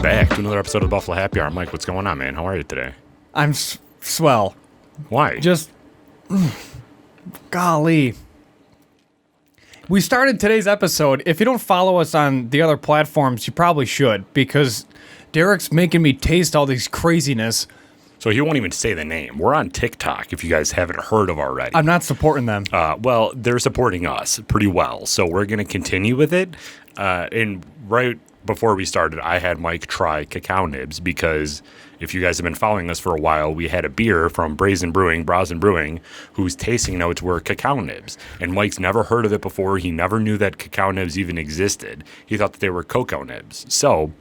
back to another episode of Buffalo Happy Hour. Mike, what's going on, man? How are you today? I'm swell. Why? Just, golly. We started today's episode. If you don't follow us on the other platforms, you probably should, because Derek's making me taste all these craziness. So he won't even say the name. We're on TikTok, if you guys haven't heard of already. I'm not supporting them. Well, they're supporting us pretty well, so we're going to continue with it. And right before we started, I had Mike try cacao nibs because if you guys have been following us for a while, we had a beer from Browsen Brewing, whose tasting notes were cacao nibs. And Mike's never heard of it before. He never knew that cacao nibs even existed. He thought that they were cocoa nibs. So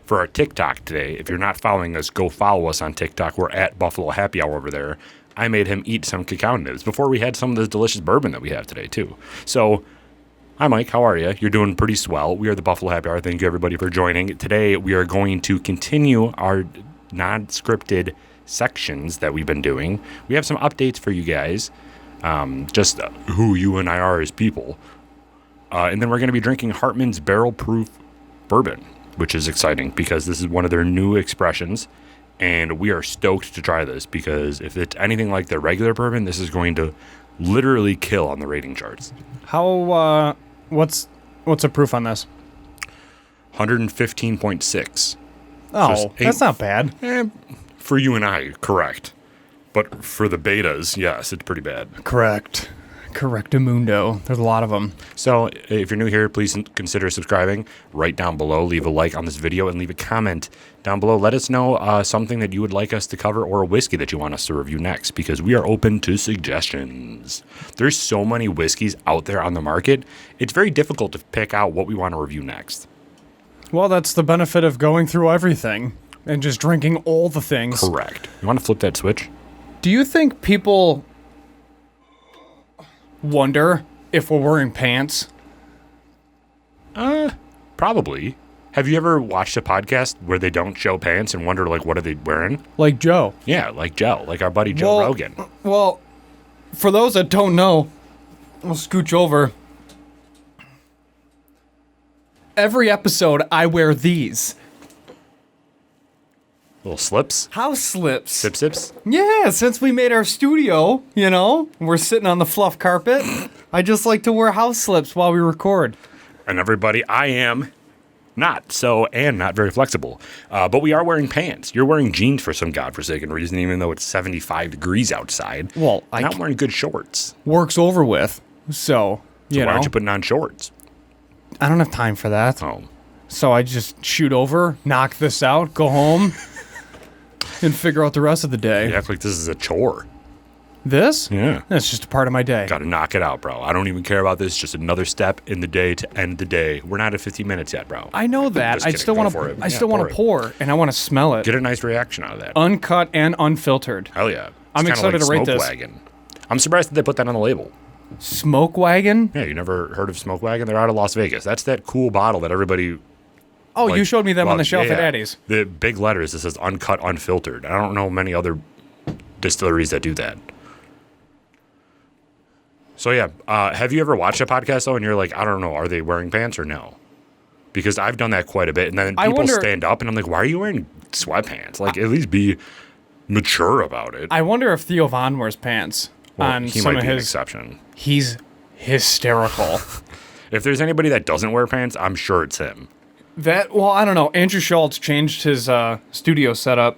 for our TikTok today, if you're not following us, go follow us on TikTok. We're at Buffalo Happy Hour over there. I made him eat some cacao nibs before we had some of this delicious bourbon that we have today, too. So, hi, Mike. How are you? You're doing pretty swell. We are the Buffalo Happy Hour. Thank you, everybody, for joining. Today, we are going to continue our non-scripted sections that we've been doing. We have some updates for you guys, just who you and I are as people. And then we're going to be drinking Hartman's Barrel Proof Bourbon, which is exciting because this is one of their new expressions. And we are stoked to try this because if it's anything like their regular bourbon, this is going to literally kill on the rating charts. How, what's the proof on this? 115.6. Oh, that's not bad. For you and I, correct. But for the betas, yes, it's pretty bad. Correct. Correctamundo. There's a lot of them. So if you're new here, please consider subscribing right down below. Leave a like on this video and leave a comment down below. Let us know something that you would like us to cover or a whiskey that you want us to review next because we are open to suggestions. There's so many whiskeys out there on the market. It's very difficult to pick out what we want to review next. Well, that's the benefit of going through everything and just drinking all the things. Correct. You want to flip that switch? Do you think people wonder if we're wearing pants? Probably. Have you ever watched a podcast where they don't show pants and wonder, like, what are they wearing? Like Joe. Yeah, like Joe, like our buddy Joe Rogan. Well, for those that don't know, I'll scooch over. Every episode, I wear these. Little slips? House slips. Sips? Yeah, since we made our studio, we're sitting on the fluff carpet. I just like to wear house slips while we record. And everybody, I am not so and not very flexible. But we are wearing pants. You're wearing jeans for some godforsaken reason, even though it's 75 degrees outside. Well, I'm not wearing good shorts. Work's over with, so why aren't you putting on shorts? I don't have time for that. Oh. So I just shoot over, knock this out, go home, and figure out the rest of the day. You act like this is a chore. This? Yeah. That's just a part of my day. Gotta knock it out, bro. I don't even care about this. Just another step in the day to end the day. We're not at 15 minutes yet, bro. I know that. I still want to. I still want to pour, and I want to smell it. Get a nice reaction out of that. Uncut and unfiltered. Hell yeah. I'm excited to rate this. Wagon. I'm surprised that they put that on the label. Smoke Wagon? Yeah, you never heard of Smoke Wagon? They're out of Las Vegas. That's that cool bottle that everybody... Oh, you showed me them on the shelf at Eddie's. The big letters that says uncut, unfiltered. I don't know many other distilleries that do that. So yeah, have you ever watched a podcast though and you're like, I don't know, are they wearing pants or no? Because I've done that quite a bit. And then people stand up and I'm like, why are you wearing sweatpants? Like, at least be mature about it. I wonder if Theo Von wears pants. Well, he might be an exception. He's hysterical. If there's anybody that doesn't wear pants, I'm sure it's him. I don't know. Andrew Schultz changed his studio setup.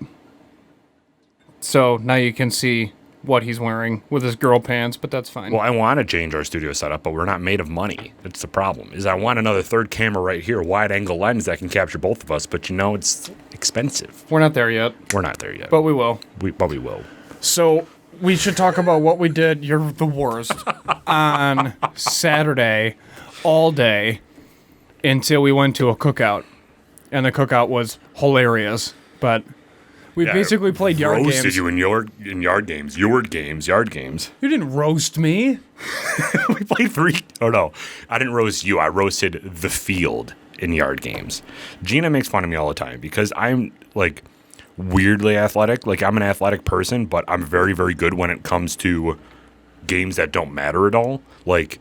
So now you can see what he's wearing with his girl pants, but that's fine. Well, I want to change our studio setup, but we're not made of money. That's the problem. Is I want another third camera right here, wide angle lens that can capture both of us, but it's expensive. We're not there yet. We're not there yet. But we will. But we will. So we should talk about what we did. You're the worst. On Saturday, all day, until we went to a cookout. And the cookout was hilarious. But we basically played yard games. Roasted you in yard games. Yard games. You didn't roast me. We played 3. Oh, no. I didn't roast you. I roasted the field in yard games. Gina makes fun of me all the time because I'm, like, weirdly athletic. Like, I'm an athletic person, but I'm very, very good when it comes to games that don't matter at all. Like,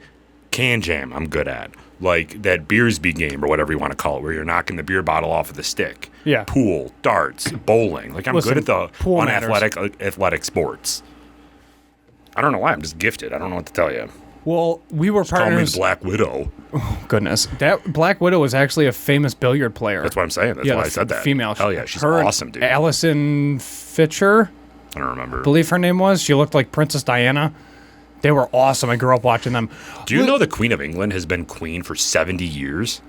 Can jam, I'm good at. Like that Beersby game or whatever you want to call it, where you're knocking the beer bottle off of the stick. Yeah. Pool, darts, bowling. Like I'm Listen, good at the pool athletic sports. I don't know why. I'm just gifted. I don't know what to tell you. Well, we were Call me partners. the Black Widow. Goodness, that Black Widow was actually a famous billiard player. That's what I'm saying. That's why I said that. Female. Hell yeah, she's Her, awesome, dude. Allison Fitcher, I don't remember. I believe her name was. She looked like Princess Diana. They were awesome. I grew up watching them. Do you know the Queen of England has been queen for 70 years?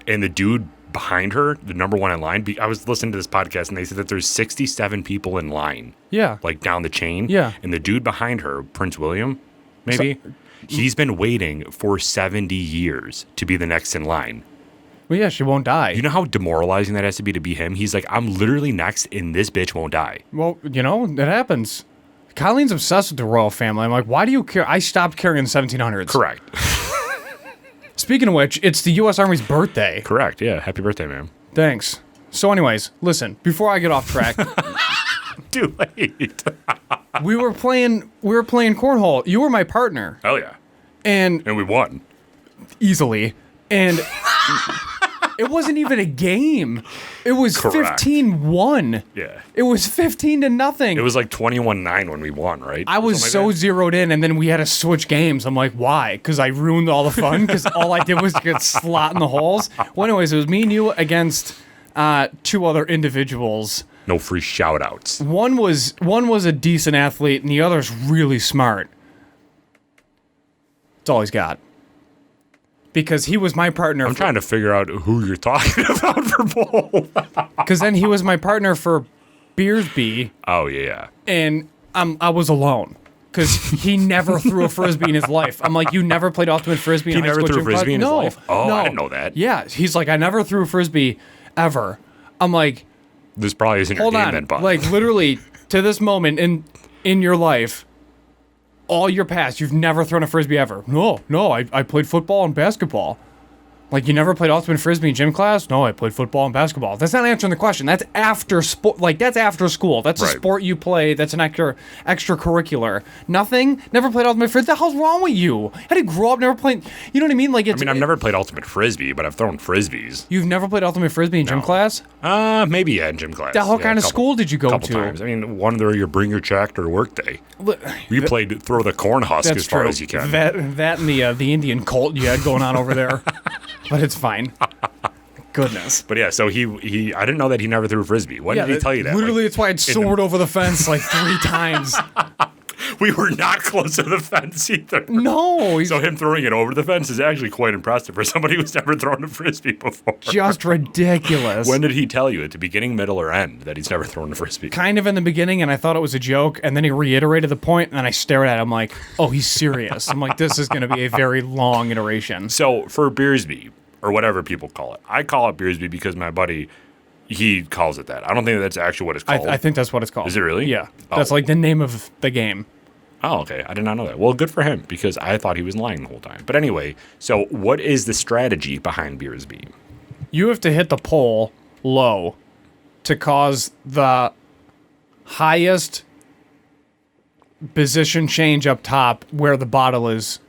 And the dude behind her, the number one in line, I was listening to this podcast and they said that there's 67 people in line. Yeah. Like down the chain. Yeah. And the dude behind her, Prince William, maybe, he's been waiting for 70 years to be the next in line. Well, yeah, she won't die. You know how demoralizing that has to be him? He's like, I'm literally next and this bitch won't die. Well, you know, it happens. Colleen's obsessed with the royal family. I'm like, why do you care? I stopped caring in the 1700s. Correct. Speaking of which, it's the U.S. Army's birthday. Correct. Yeah. Happy birthday, man. Thanks. So anyways, listen, before I get off track, Too late. we were playing cornhole. You were my partner. Hell yeah. And And we won. easily. And it wasn't even a game. It was Correct. 15-1. Yeah. It was 15-0. It was like 21-9 when we won, right? I was Something so like that? zeroed in, and then we had to switch games. I'm like, why? Because I ruined all the fun? Because all I did was get slot in the holes? Well, anyways, it was me and you against two other individuals. No free shout outs. One was a decent athlete, and the other's really smart. That's all he's got. Because he was my partner. I'm trying to figure out who you're talking about for bowl. Because then he was my partner for Beersby, Oh, yeah. and I was alone. Because he never threw a frisbee in his life. I'm like, you never played ultimate frisbee in He high never school threw a gym class? frisbee in his No, life? Oh, no. I didn't know that. Yeah, he's like, I never threw a frisbee ever. I'm like, This probably isn't your hold game on. then, bud. Like, literally, to this moment in your life, all your past, you've never thrown a frisbee ever. No, I played football and basketball. Like, you never played ultimate frisbee in gym class? No, I played football and basketball. That's not answering the question. That's after sport. Like, that's after school. That's a Right. sport you play. That's an extracurricular. Nothing? Never played ultimate frisbee? What the hell's wrong with you? How did you grow up never playing? You know what I mean? Like, it's. I mean, I've never played ultimate frisbee, but I've thrown frisbees. You've never played ultimate frisbee in gym class? Maybe yeah, in gym class. The hell Yeah, kind a of couple- school did you go couple to? times. I mean, one where you bring your tractor to work day. We played throw the corn husk That's as far true. as you can. That and the Indian cult you had going on over there. But it's fine. Goodness. But yeah, so he I didn't know that he never threw a frisbee. When did he tell you that? Literally, Like, that's why I'd soared over the fence like 3 times. we were not close to the fence either. No, he's So him throwing it over the fence is actually quite impressive for somebody who's never thrown a frisbee before. just ridiculous. When did he tell you? At the beginning, middle, or end that he's never thrown a frisbee? Kind of in the beginning, and I thought it was a joke, and then he reiterated the point, and then I stared at him like, oh, he's serious. I'm like, this is going to be a very long iteration. So for Beersby, or whatever people call it, I call it Beersby because my buddy, he calls it that. I don't think that's actually what it's called. I think that's what it's called. Is it really? Yeah. Oh. That's like the name of the game. Oh, okay. I did not know that. Well, good for him because I thought he was lying the whole time. But anyway, so what is the strategy behind Beersby? You have to hit the pole low to cause the highest position change up top where the bottle is.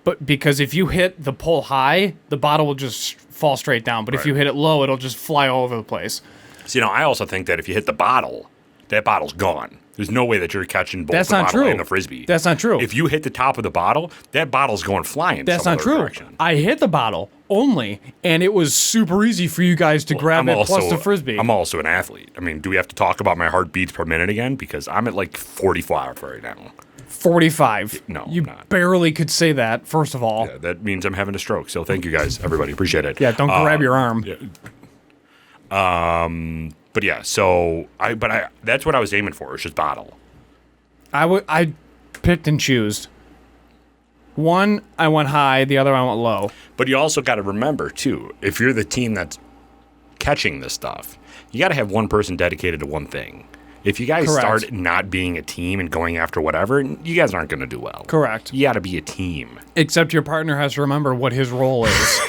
But because if you hit the pole high, the bottle will just fall straight down. But if Right. you hit it low, it'll just fly all over the place. So, I also think that if you hit the bottle, that bottle's gone. There's no way that you're catching both That's the not bottle true. and the frisbee. That's not true. If you hit the top of the bottle, that bottle's going flying. That's some not other true. Direction. I hit the bottle only, and it was super easy for you guys to grab it plus the frisbee. I'm also an athlete. I mean, do we have to talk about my heartbeats per minute again? Because I'm at like 45 right now. 45. No, you I'm not. barely could say that. First of all, Yeah, that means I'm having a stroke. So thank you guys, everybody. Appreciate it. yeah. Don't grab your arm. Yeah. But yeah, so that's what I was aiming for. It's just bottle. I picked and chose. One, I went high. The other, I went low. But you also got to remember too, if you're the team that's catching this stuff, you got to have one person dedicated to one thing. If you guys Correct. start not being a team and going after whatever, you guys aren't going to do well. Correct. You got to be a team. Except your partner has to remember what his role is.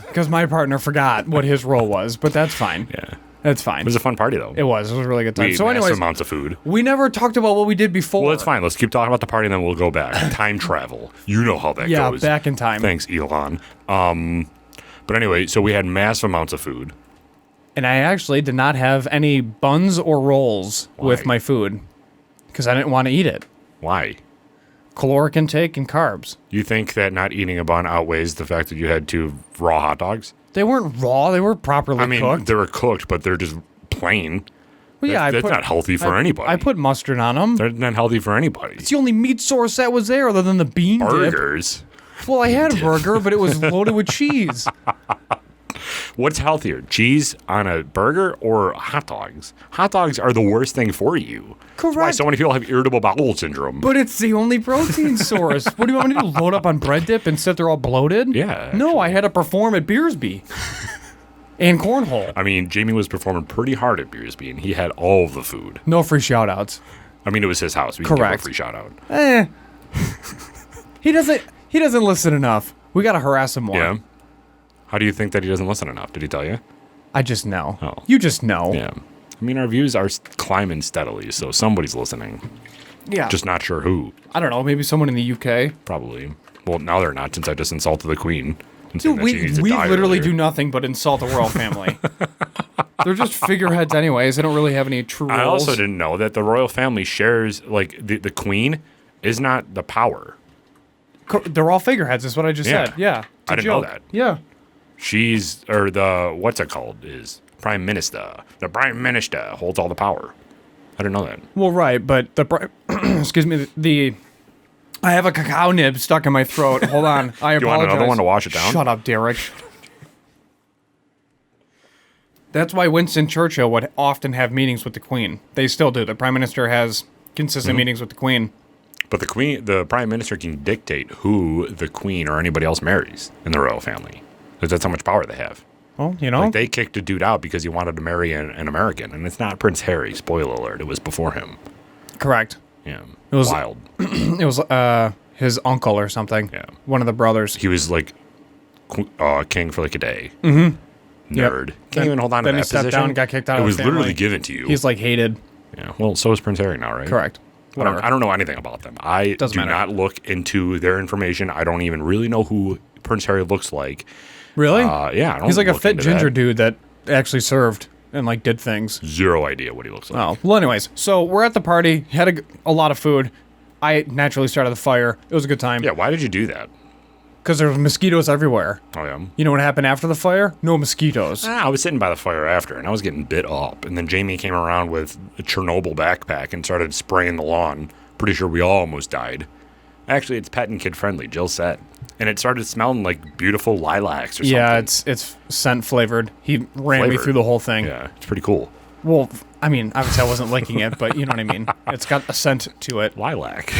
Because my partner forgot what his role was, but that's fine. Yeah. That's fine. It was a fun party, though. It was a really good time. We ate So, massive anyways, amounts of food. we never talked about what we did before. Well, it's fine. Let's keep talking about the party, and then we'll go back. Time travel. You know how that Yeah, goes. back in time. Thanks, Elon. But anyway, so we had massive amounts of food. And I actually did not have any buns or rolls with Why? my food because I didn't want to eat it. Why? Caloric intake and carbs. You think that not eating a bun outweighs the fact that you had 2 raw hot dogs? They weren't raw. They were properly I mean, cooked. they were cooked, but they're just plain. Well, yeah, That's not healthy for anybody. I put mustard on them. They're not healthy for anybody. It's the only meat source that was there other than the bean dip. Burgers. Well, I had a burger, but it was loaded with cheese. What's healthier, cheese on a burger or hot dogs? Hot dogs are the worst thing for you. That's why Correct. so many people have irritable bowel syndrome. But it's the only protein source. What do you want me to do? Load up on bread dip and sit there all bloated? Yeah, No, I had to perform at Beersby. And cornhole. I mean, Jamie was performing pretty hard at Beersby, and he had all of the food. No free shout outs. I mean, it was his house. We can give him a Correct. free shout out. He doesn't listen enough. We gotta harass him more. Yeah. How do you think that he doesn't listen enough? Did he tell you? I just know. Oh. You just know. Yeah. I mean, our views are climbing steadily, so somebody's listening. Yeah. Just not sure who. I don't know, maybe someone in the UK. Probably. Well, now they're not, since I just insulted the Queen. And saying Dude, that she needs to we die literally earlier. do nothing but insult the royal family. They're just figureheads anyways. They don't really have any true roles. I also didn't know that the royal family shares, like, the Queen is not the power. They're all figureheads, is what I just Yeah. said. Yeah. It's I a didn't know joke. that. Yeah. She's, or the, what's it called, is Prime Minister. The Prime Minister holds all the power. I didn't know that. Well, right, but excuse me, I have a cacao nib stuck in my throat. Hold on. I apologize. You want another one to wash it down? Shut up, Derek. That's why Winston Churchill would often have meetings with the Queen. They still do. The Prime Minister has consistent meetings with the Queen. But the Prime Minister can dictate who the Queen or anybody else marries in the royal family. Because that's how much power they have. Well, you know. Like, they kicked a dude out because he wanted to marry an American. And it's not Prince Harry. Spoiler alert. It was before him. Correct. Yeah. It was wild. It was his uncle or something. Yeah. One of the brothers. He was like king for like a day. Mm-hmm. Nerd. Yep. Can't even hold on to Then that he stepped position. down and got kicked out It of the was literally family. given to you. He's like hated. Yeah. Well, so is Prince Harry now, right? Correct. Whatever. I don't know anything about them. I Doesn't do matter. not look into their information. I don't even really know who Prince Harry looks like. Really? Yeah, I don't He's like a look fit into ginger that. dude that actually served and like did things. Zero idea what he looks like. Oh, well, anyways, so we're at the party, had a lot of food. I naturally started the fire. It was a good time. Yeah, why did you do that? Because there were mosquitoes everywhere. Oh, yeah. You know what happened after the fire? No mosquitoes. I was sitting by the fire after, and I was getting bit up. And then Jamie came around with a Chernobyl backpack and started spraying the lawn. Pretty sure we all almost died. Actually, it's pet and kid friendly, Jill said. And it started smelling like beautiful lilacs or something. Yeah, it's scent flavored. He ran me Flavored. through the whole thing. Yeah, it's pretty cool. Well, I mean, obviously I wasn't licking it, but you know what I mean. It's got a scent to it. Lilac.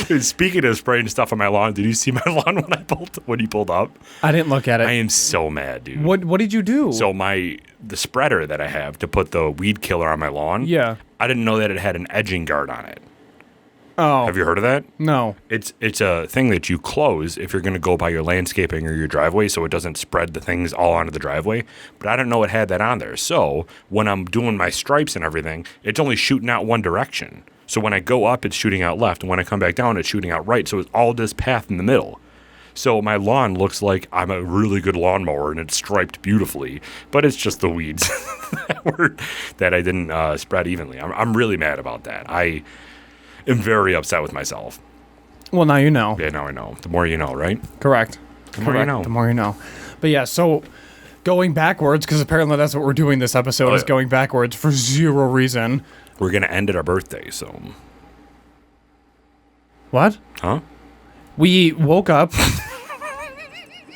Dude, speaking of spraying stuff on my lawn, did you see my lawn when you pulled up? I didn't look at it. I am so mad, dude. What did you do? So the spreader that I have to put the weed killer on my lawn, Yeah. I didn't know that it had an edging guard on it. Oh. Have you heard of that? No. It's a thing that you close if you're going to go by your landscaping or your driveway so it doesn't spread the things all onto the driveway. But I didn't know it had that on there. So when I'm doing my stripes and everything, it's only shooting out one direction. So when I go up, it's shooting out left. And when I come back down, it's shooting out right. So it's all this path in the middle. So my lawn looks like I'm a really good lawnmower and it's striped beautifully. But it's just the weeds that I didn't spread evenly. I'm really mad about that. I am very upset with myself. Well, now you know. Yeah, now I know. The more you know, right? Correct. The more you know. The more you know. But yeah, so going backwards, because apparently that's what we're doing this episode, is yeah. going backwards for zero reason. We're going to end at our birthday, so. What? Huh? We woke up.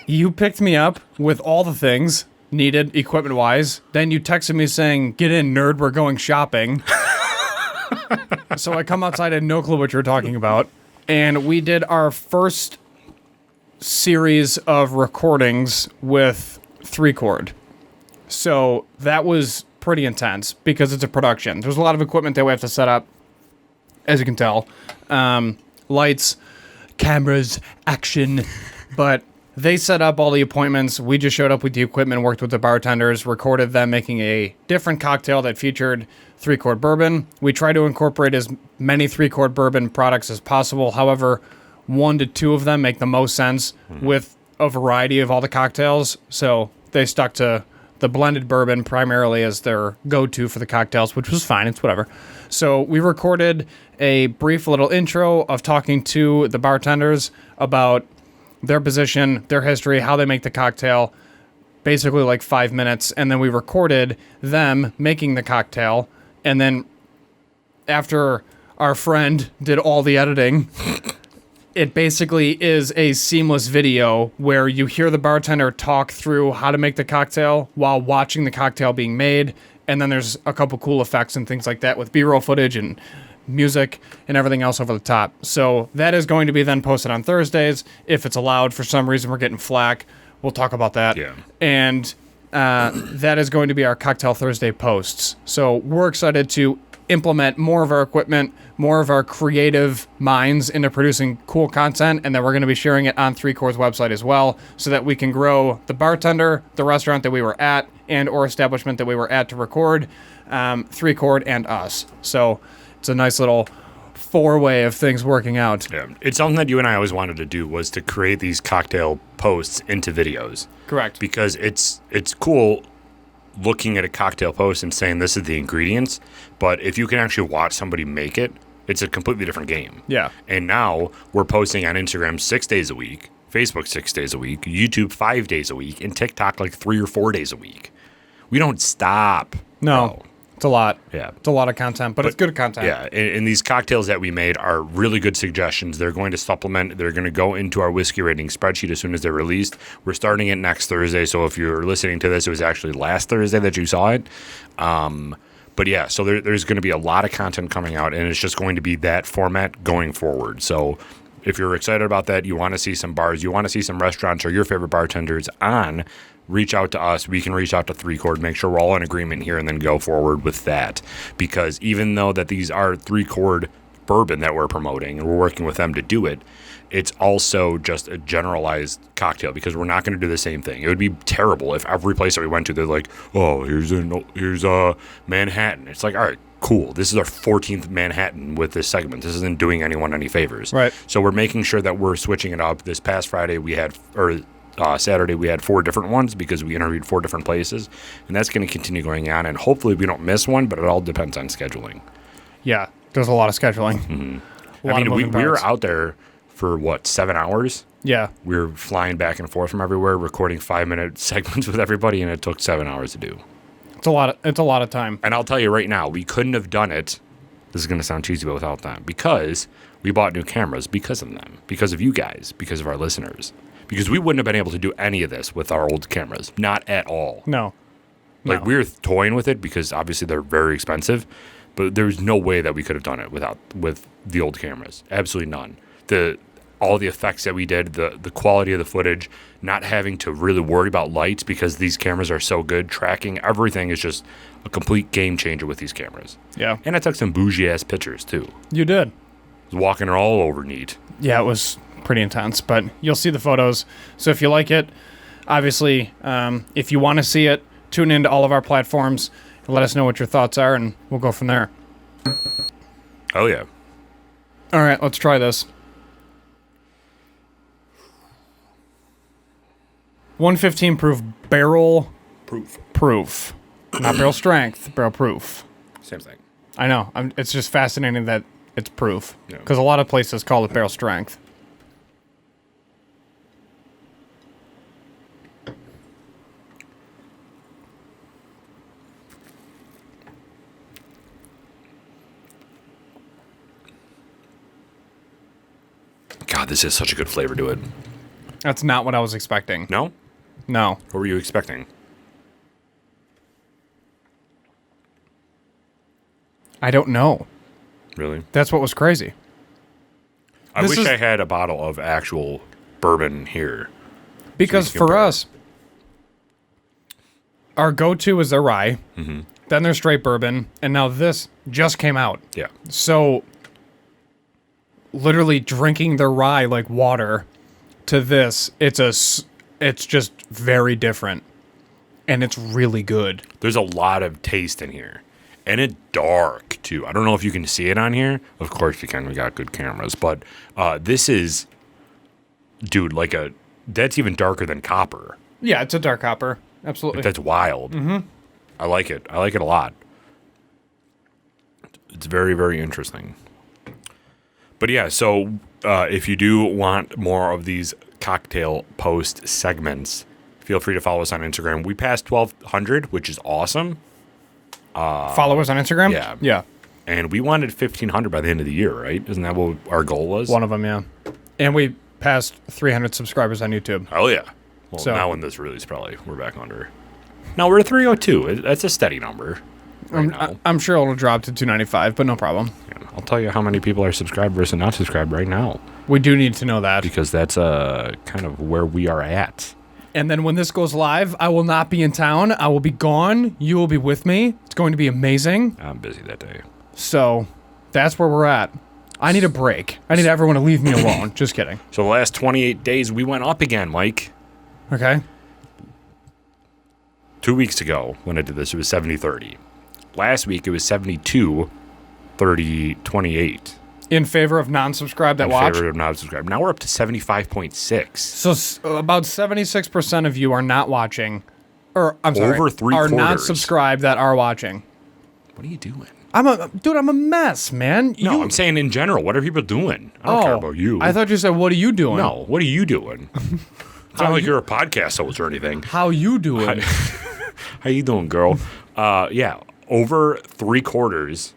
You picked me up with all the things needed equipment-wise. Then you texted me saying, "Get in, nerd, we're going shopping." So I come outside, I had no clue what you were talking about. And we did our first series of recordings with 3-chord. So that was pretty intense because it's a production. There's a lot of equipment that we have to set up, as you can tell. Lights, cameras, action. But they set up all the appointments. We just showed up with the equipment, worked with the bartenders, recorded them making a different cocktail that featured 3-chord bourbon. We try to incorporate as many 3-chord bourbon products as possible. However, 1 to 2 of them make the most sense with a variety of all the cocktails. So they stuck to the blended bourbon primarily as their go-to for the cocktails, which was fine. It's whatever. So we recorded a brief little intro of talking to the bartenders about their position, their history, how they make the cocktail, basically like 5 minutes. And then we recorded them making the cocktail. And then after our friend did all the editing, it basically is a seamless video where you hear the bartender talk through how to make the cocktail while watching the cocktail being made. And then there's a couple cool effects and things like that with B-roll footage and music and everything else over the top. So that is going to be then posted on Thursdays. If it's allowed, for some reason we're getting flack, we'll talk about that. Yeah. And that is going to be our Cocktail Thursday posts. So we're excited to implement more of our equipment, more of our creative minds into producing cool content, and then we're going to be sharing it on 3Chord's website as well, so that we can grow the bartender, the restaurant that we were at, and or establishment that we were at to record, 3Chord, and us. So it's a nice little 4-way of things working out. Yeah. It's something that you and I always wanted to do, was to create these cocktail posts into videos. Correct. Because it's cool looking at a cocktail post and saying this is the ingredients, but if you can actually watch somebody make it, it's a completely different game. Yeah. And now we're posting on Instagram 6 days a week, Facebook 6 days a week, YouTube 5 days a week, and TikTok like 3 or 4 days a week. We don't stop. No. It's a lot. Yeah. It's a lot of content, but it's good content. Yeah, and these cocktails that we made are really good suggestions. They're going to supplement. They're going to go into our whiskey rating spreadsheet as soon as they're released. We're starting it next Thursday, so if you're listening to this, it was actually last Thursday that you saw it. But yeah, so there's going to be a lot of content coming out, and it's just going to be that format going forward. So if you're excited about that, you want to see some bars, you want to see some restaurants or your favorite bartenders on, reach out to us. We can reach out to 3Chord, make sure we're all in agreement here, and then go forward with that. Because even though that these are 3Chord bourbon that we're promoting, and we're working with them to do it, it's also just a generalized cocktail, because we're not going to do the same thing. It would be terrible if every place that we went to, they're like, oh, here's a Manhattan. It's like, all right, cool. This is our 14th Manhattan with this segment. This isn't doing anyone any favors. Right. So we're making sure that we're switching it up. This past Friday we had, Saturday we had 4 different ones because we interviewed 4 different places, and that's going to continue going on, and hopefully we don't miss one, but it all depends on scheduling. Yeah, there's a lot of scheduling. Mm-hmm. I mean, we were out there for 7 hours? Yeah. We were flying back and forth from everywhere, recording 5-minute segments with everybody, and it took 7 hours to do. It's a lot of time. And I'll tell you right now, we couldn't have done it, this is going to sound cheesy, but without them, because we bought new cameras because of them, because of you guys, because of our listeners. Because we wouldn't have been able to do any of this with our old cameras. Not at all. No. Like, we were toying with it because obviously they're very expensive, but there's no way that we could have done it with the old cameras. Absolutely none. All the effects that we did, the quality of the footage, not having to really worry about lights because these cameras are so good. Tracking, everything is just a complete game changer with these cameras. Yeah. And I took some bougie-ass pictures, too. You did. I was walking all over neat. Yeah, it was pretty intense, but you'll see the photos. So if you like it, obviously, if you want to see it, tune into all of our platforms and let us know what your thoughts are, and we'll go from there. Oh, yeah. All right, let's try this. 115 proof barrel proof. Not barrel strength, barrel proof. Same thing. I know. It's just fascinating that it's proof, Yeah. because a lot of places call it barrel strength. God, this is such a good flavor to it. That's not what I was expecting. No? No. What were you expecting? I don't know. Really? That's what was crazy. I This wish is- I had a bottle of actual bourbon here. Because can for compare. us, our go-to is their rye, then their straight bourbon, and now this just came out. Yeah. So, literally drinking their rye like water to this, it's just very different, and it's really good. There's a lot of taste in here. And it's dark, too. I don't know if you can see it on here. Of course you can. We got good cameras. But this is, dude, that's even darker than copper. Yeah, it's a dark copper. Absolutely. That's wild. Mm-hmm. I like it. I like it a lot. It's very, very interesting. But yeah, so if you do want more of these cocktail post segments, feel free to follow us on Instagram. We passed 1,200, which is awesome. Follow us on Instagram? Yeah. Yeah. And we wanted 1,500 by the end of the year, right? Isn't that what our goal was? One of them, yeah. And we passed 300 subscribers on YouTube. Oh, yeah. Well, So- now when this release, probably we're back under. No, we're at 302. That's a steady number right now. I'm sure it'll drop to 295, but no problem. Yeah, I'll tell you how many people are subscribed versus not subscribed right now, We do need to know that. because that's kind of where we are at. And then when this goes live, I will not be in town. I will be gone. You will be with me. It's going to be amazing. I'm busy that day. So that's where we're at. I need a break. I need everyone to leave me alone. Just kidding. So the last 28 days, we went up again, Mike. Okay. 2 weeks ago, when I did this, it was 70-30. Last week, it was 72-30-28. In favor of non-subscribe that In watch. favor of not subscribed. Now we're up to 75.6. So about 76% of you are not watching. Or, I'm sorry. Over three are not quarters. subscribed that are watching. What are you doing? I'm a mess, man. No, I'm saying in general. What are people doing? I don't care about you. I thought you said, what are you doing? No, what are you doing? It's not like you're a podcast host or anything. How you doing? How you doing, girl? Yeah, over 3/4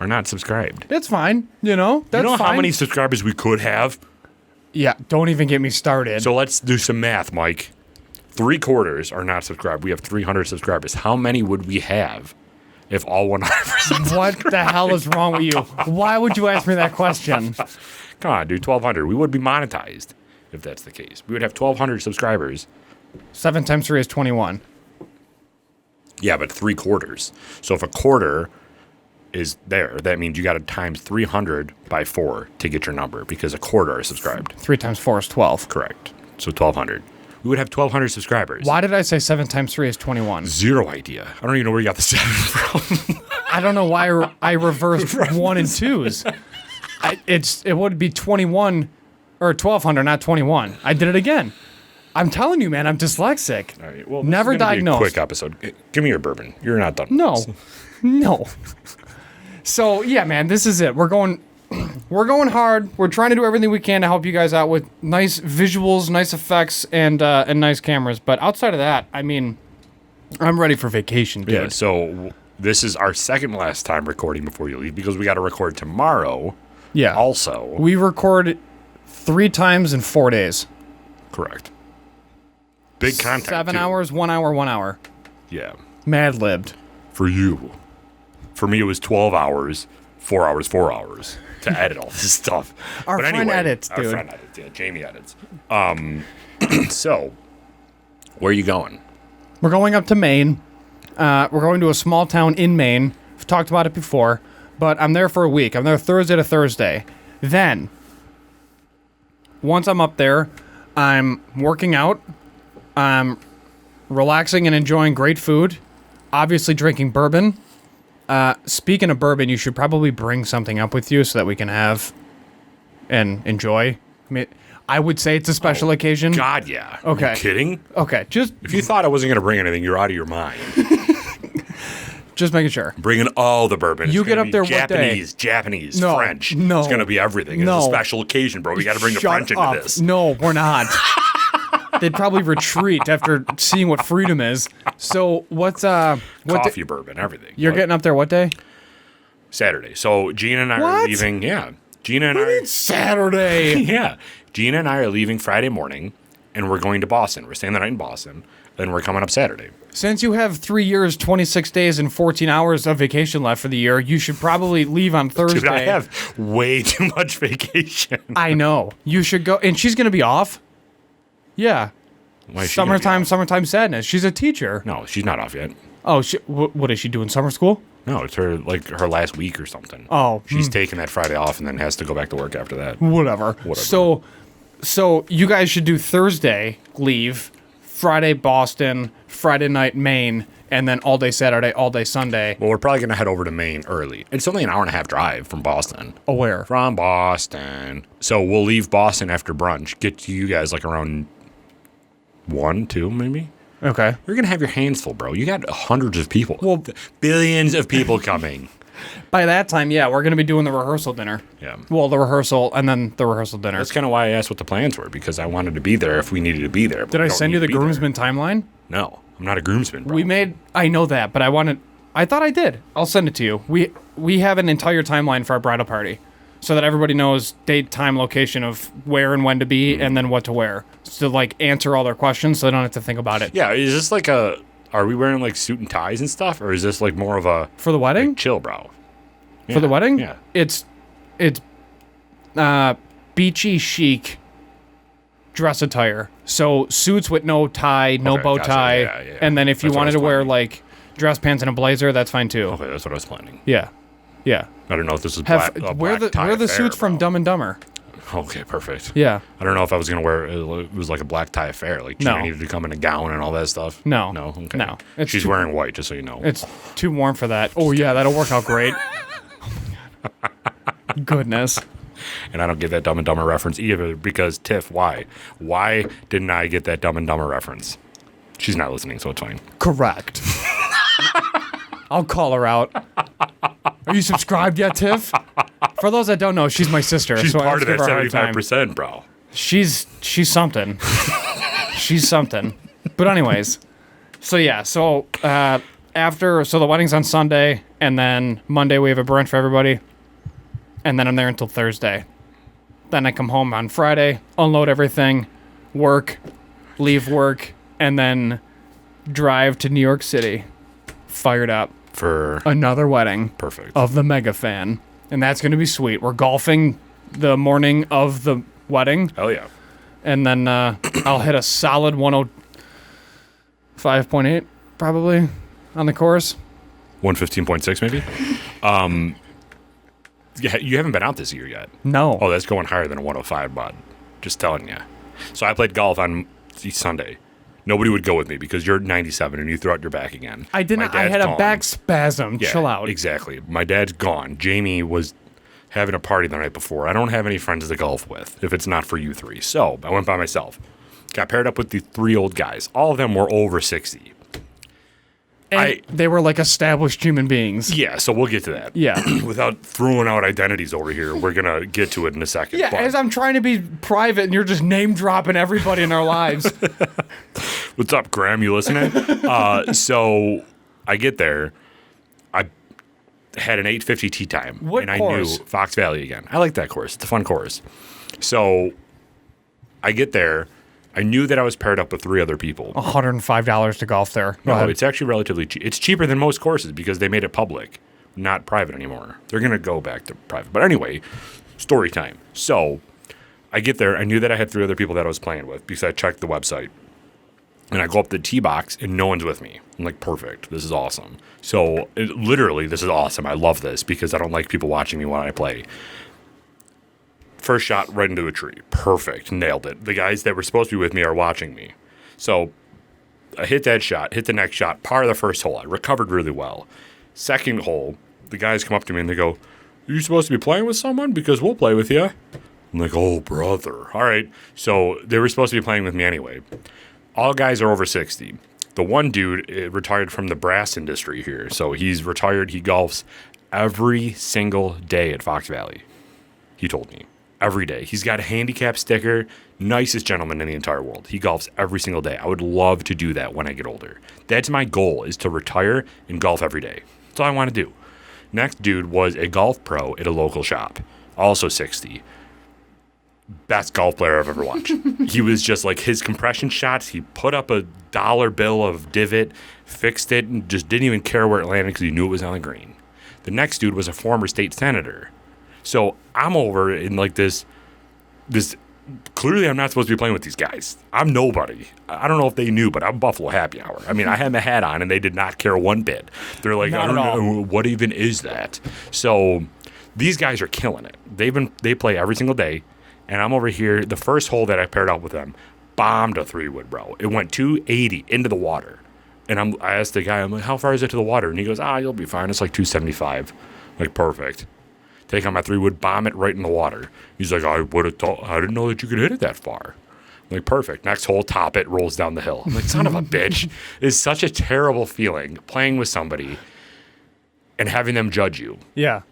are not subscribed. It's fine. That's You know fine. how many subscribers we could have? Yeah, don't even get me started. So let's do some math, Mike. 3/4 are not subscribed. We have 300 subscribers. How many would we have if all 100%? What the hell is wrong with you? Why would you ask me that question? Come on, dude, 1,200. We would be monetized if that's the case. We would have 1,200 subscribers. 7 times 3 is 21. Yeah, but 3/4. So if a quarter is there, that means you got to times 300 by 4 to get your number, because a quarter are subscribed. 3 times 4 is 12. Correct. So 1,200. We would have 1,200 subscribers. Why did I say 7 times 3 is 21? Zero idea. I don't even know where you got the 7 from. I don't know why I reversed 1 and 2s. It would be 21 or 1,200, not 21. I did it again. I'm telling you, man, I'm dyslexic. All right. Well, Never this is gonna be a diagnosed. quick episode. Give me your bourbon. You're not done. with No, this. no. So yeah, man, this is it. We're going hard. We're trying to do everything we can to help you guys out with nice visuals, nice effects, and nice cameras. But outside of that, I mean, I'm ready for vacation, dude. Yeah. So this is our second last time recording before you leave, because we got to record tomorrow. Yeah. Also. We record 3 times in 4 days. Correct. Big content. 7 too. hours, 1 hour, 1 hour. Yeah. Mad-libbed. For you. For me, it was 12 hours, 4 hours, 4 hours to edit all this stuff. Our But friend anyway, edits, dude. Our friend edits, yeah. Jamie edits. So, where are you going? We're going up to Maine. We're going to a small town in Maine. We've talked about it before, but I'm there for a week. I'm there Thursday to Thursday. Then, once I'm up there, I'm working out. I'm relaxing and enjoying great food. Obviously drinking bourbon. Speaking of bourbon, you should probably bring something up with you so that we can have and enjoy. I mean, I would say it's a special occasion. God, yeah. Okay. Are you kidding? Okay, just If you thought I wasn't going to bring anything, you're out of your mind. making sure. Bringing all the bourbon. It's You get gonna up be there what day? Japanese, No, French. no, It's going to be everything. It's no. a special occasion, bro. We got to bring the Shut French up. into this. No, we're not. They'd probably retreat after seeing what freedom is. So what's what Coffee, bourbon, everything. you're What? getting up there what day? Saturday. So Gina and I are What? leaving. Yeah. Gina and I are Saturday. Yeah. Gina and I are leaving Friday morning, and we're going to Boston. We're staying the night in Boston, then we're coming up Saturday. Since you have 3 years, 26 days, and 14 hours of vacation left for the year, you should probably leave on Thursday. Dude, I have way too much vacation. I know. You should go. And she's going to be off. Yeah. Why is she gonna be Summertime sadness. She's a teacher. off? No, she's not off yet. Oh, what is she doing? Summer school? No, it's her last week or something. Oh, She's taking that Friday off and then has to go back to work after that. whatever. So So you guys should do Thursday, leave, Friday, Boston, Friday night, Maine, and then all day Saturday, all day Sunday. Well, we're probably going to head over to Maine early. It's only an hour and a half drive from Boston. Oh, where? From Boston. So we'll leave Boston after brunch, get to you guys like around 1, 2 maybe. Okay. You're going to have your hands full, bro. You got hundreds of people. Well, billions of people coming. by that time, yeah, we're going to be doing the rehearsal dinner. Yeah. Well, the rehearsal and then the rehearsal dinner. That's kind of why I asked what the plans were, because I wanted to be there if we needed to be there. Did I send you the groomsman timeline? No, I'm not a groomsman, bro. I know that, but I thought I did. I'll send it to you. We have an entire timeline for our bridal party so that everybody knows date, time, location of where and when to be and then what to wear. So like answer all their questions so they don't have to think about it. Yeah, is this like are we wearing like suit and ties and stuff, or is this like more of a For the wedding? like, chill, bro? For the wedding? Yeah. It's beachy chic dress attire. So suits with no tie, no Okay, bow gotcha. tie. Yeah. And then if you That's what I wanted was to wear planning. like dress pants and a blazer, that's fine too. Okay, that's what I was planning. Yeah. Yeah. I don't know if this is Have wear wear the suits from Dumb and Dumber. Okay, perfect. Yeah. I don't know if I was gonna wear it was like a black tie affair. Like No. Gina needed to come in a gown and all that stuff. No. No. Okay. No. It's She's too- wearing white, just so you know. It's too warm for that. Oh yeah, that'll work out great. Oh my God. Goodness. And I don't get that Dumb and Dumber reference either because Tiff, why? Why didn't I get that Dumb and Dumber reference? She's not listening, so it's fine. Correct. I'll call her out. Are you subscribed yet, Tiff? For those that don't know, she's my sister. She's so I part always of give that her a hard time. 75%, bro. She's something. She's something. But anyways, so yeah, so the wedding's on Sunday, and then Monday we have a brunch for everybody, and then I'm there until Thursday. Then I come home on Friday, unload everything, work, leave work, and then drive to New York City, fired up For another wedding perfect. of the mega fan, and that's gonna be sweet. We're golfing the morning of the wedding. Hell yeah. And then I'll hit a solid 105.8 probably on the course. 115.6 maybe. Yeah, you haven't been out this year yet. No. Oh, that's going higher than a 105, bud. Just telling you. So I played golf on Sunday. Nobody would go with me because you're 97 and you threw out your back again. I didn't. My I dad's had a gone. back spasm. Yeah, Chill out. Exactly. My dad's gone. Jamie was having a party the night before. I don't have any friends to golf with if it's not for you three. So I went by myself. Got paired up with the 3 old guys. All of them were over 60. And they were like established human beings. Yeah, so we'll get to that. Yeah. Without throwing out identities over here, we're going to get to it in a second. Yeah, But as I'm trying to be private and you're just name dropping everybody in our lives. what's up, Graham? You listening? So I get there. I had an 8:50 tee time. What and I course? knew Fox Valley again. I like that course. It's a fun course. So I get there. I knew that I was paired up with 3 other people. $105 to golf there. Go No, ahead. it's actually relatively cheap. It's cheaper than most courses because they made it public, not private anymore. They're going to go back to private. But anyway, story time. So I get there. I knew that I had 3 other people that I was playing with because I checked the website. And I go up to the tee box and no one's with me. I'm like, perfect. This is awesome. So literally, this is awesome. I love this because I don't like people watching me when I play. First shot right into a tree. Perfect. Nailed it. The guys that were supposed to be with me are watching me. So I hit that shot, hit the next shot, par the first hole. I recovered really well. Second hole, the guys come up to me and they go, "Are you supposed to be playing with someone? Because we'll play with you." I'm like, "Oh, brother." All right. So they were supposed to be playing with me anyway. All guys are over 60. The one dude retired from the brass industry here. So he's retired. He golfs every single day at Fox Valley. He told me. Every day. He's got a handicap sticker. Nicest gentleman in the entire world. He golfs every single day. I would love to do that when I get older. That's my goal, is to retire and golf every day. That's all I want to do. Next dude was a golf pro at a local shop. Also 60. Best golf player I've ever watched. He was just like, his compression shots, he put up a dollar bill of divot, fixed it, and just didn't even care where it landed because he knew it was on the green. The next dude was a former state senator. So I'm over in like this, clearly I'm not supposed to be playing with these guys. I'm nobody. I don't know if they knew, but I'm Buffalo Happy Hour. I mean, I had my hat on and they did not care one bit. They're like, Not I don't at all. know, what even is that? So these guys are killing it. They play every single day. And I'm over here. The first hole that I paired up with them bombed a 3-wood, bro. It went 280 into the water. And I asked the guy, I'm like, how far is it to the water? And he goes, you'll be fine. It's like 275. Like, perfect. Take out my 3-wood, bomb it right in the water. He's like, I would have thought, I didn't know that you could hit it that far. I'm like, perfect. Next hole, top it, rolls down the hill. I'm like, son of a bitch. It's such a terrible feeling playing with somebody and having them judge you. Yeah.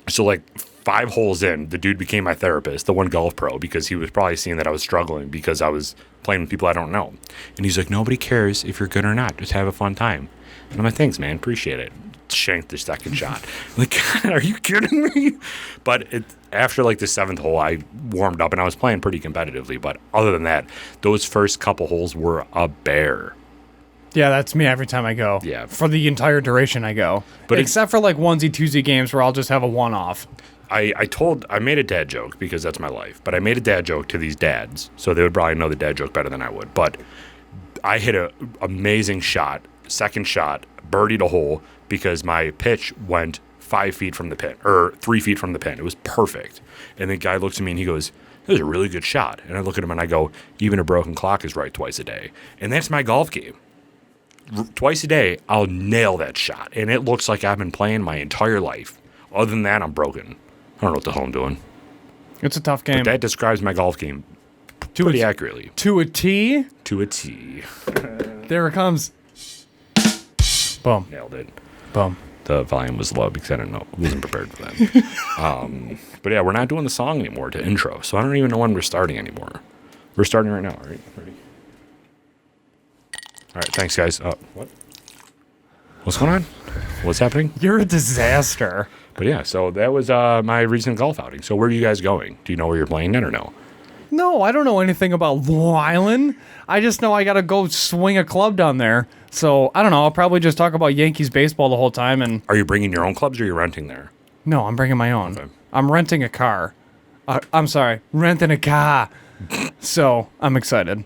So, like, 5 holes in, the dude became my therapist, the one golf pro, because he was probably seeing that I was struggling because I was playing with people I don't know. And he's like, nobody cares if you're good or not. Just have a fun time. And I'm like, thanks, man. Appreciate it. Shanked the second shot. I'm like, God, are you kidding me? But after, like, the 7th hole, I warmed up, and I was playing pretty competitively. But other than that, those first couple holes were a bear. Yeah, that's me every time I go. Yeah. For the entire duration I go. But except for, like, onesie-twosie games where I'll just have a one-off. I made a dad joke because that's my life, but I made a dad joke to these dads, so they would probably know the dad joke better than I would. But I hit a amazing shot, second shot, birdied a hole because my pitch went 5 feet from the pin, or 3 feet from the pin. It was perfect. And the guy looks at me and he goes, that was a really good shot. And I look at him and I go, even a broken clock is right twice a day. And that's my golf game. Twice a day, I'll nail that shot. And it looks like I've been playing my entire life. Other than that, I'm broken. I don't know what the hell I'm doing. It's a tough game. But that describes my golf game pretty accurately. To a T? To a T. There it comes. Boom. Nailed it. Boom. The volume was low because I didn't know. I wasn't prepared for that. But yeah, we're not doing the song anymore to intro, so I don't even know when we're starting anymore. We're starting right now, right? Ready? All right, thanks, guys. What? What's going on? What's happening? You're a disaster. But yeah, so that was my recent golf outing. So where are you guys going? Do you know where you're playing in or no? No, I don't know anything about Long Island. I just know I got to go swing a club down there. So, I don't know. I'll probably just talk about Yankees baseball the whole time. And are you bringing your own clubs or are you renting there? No, I'm bringing my own. Okay. I'm renting a car. I'm sorry, renting a car. So, I'm excited.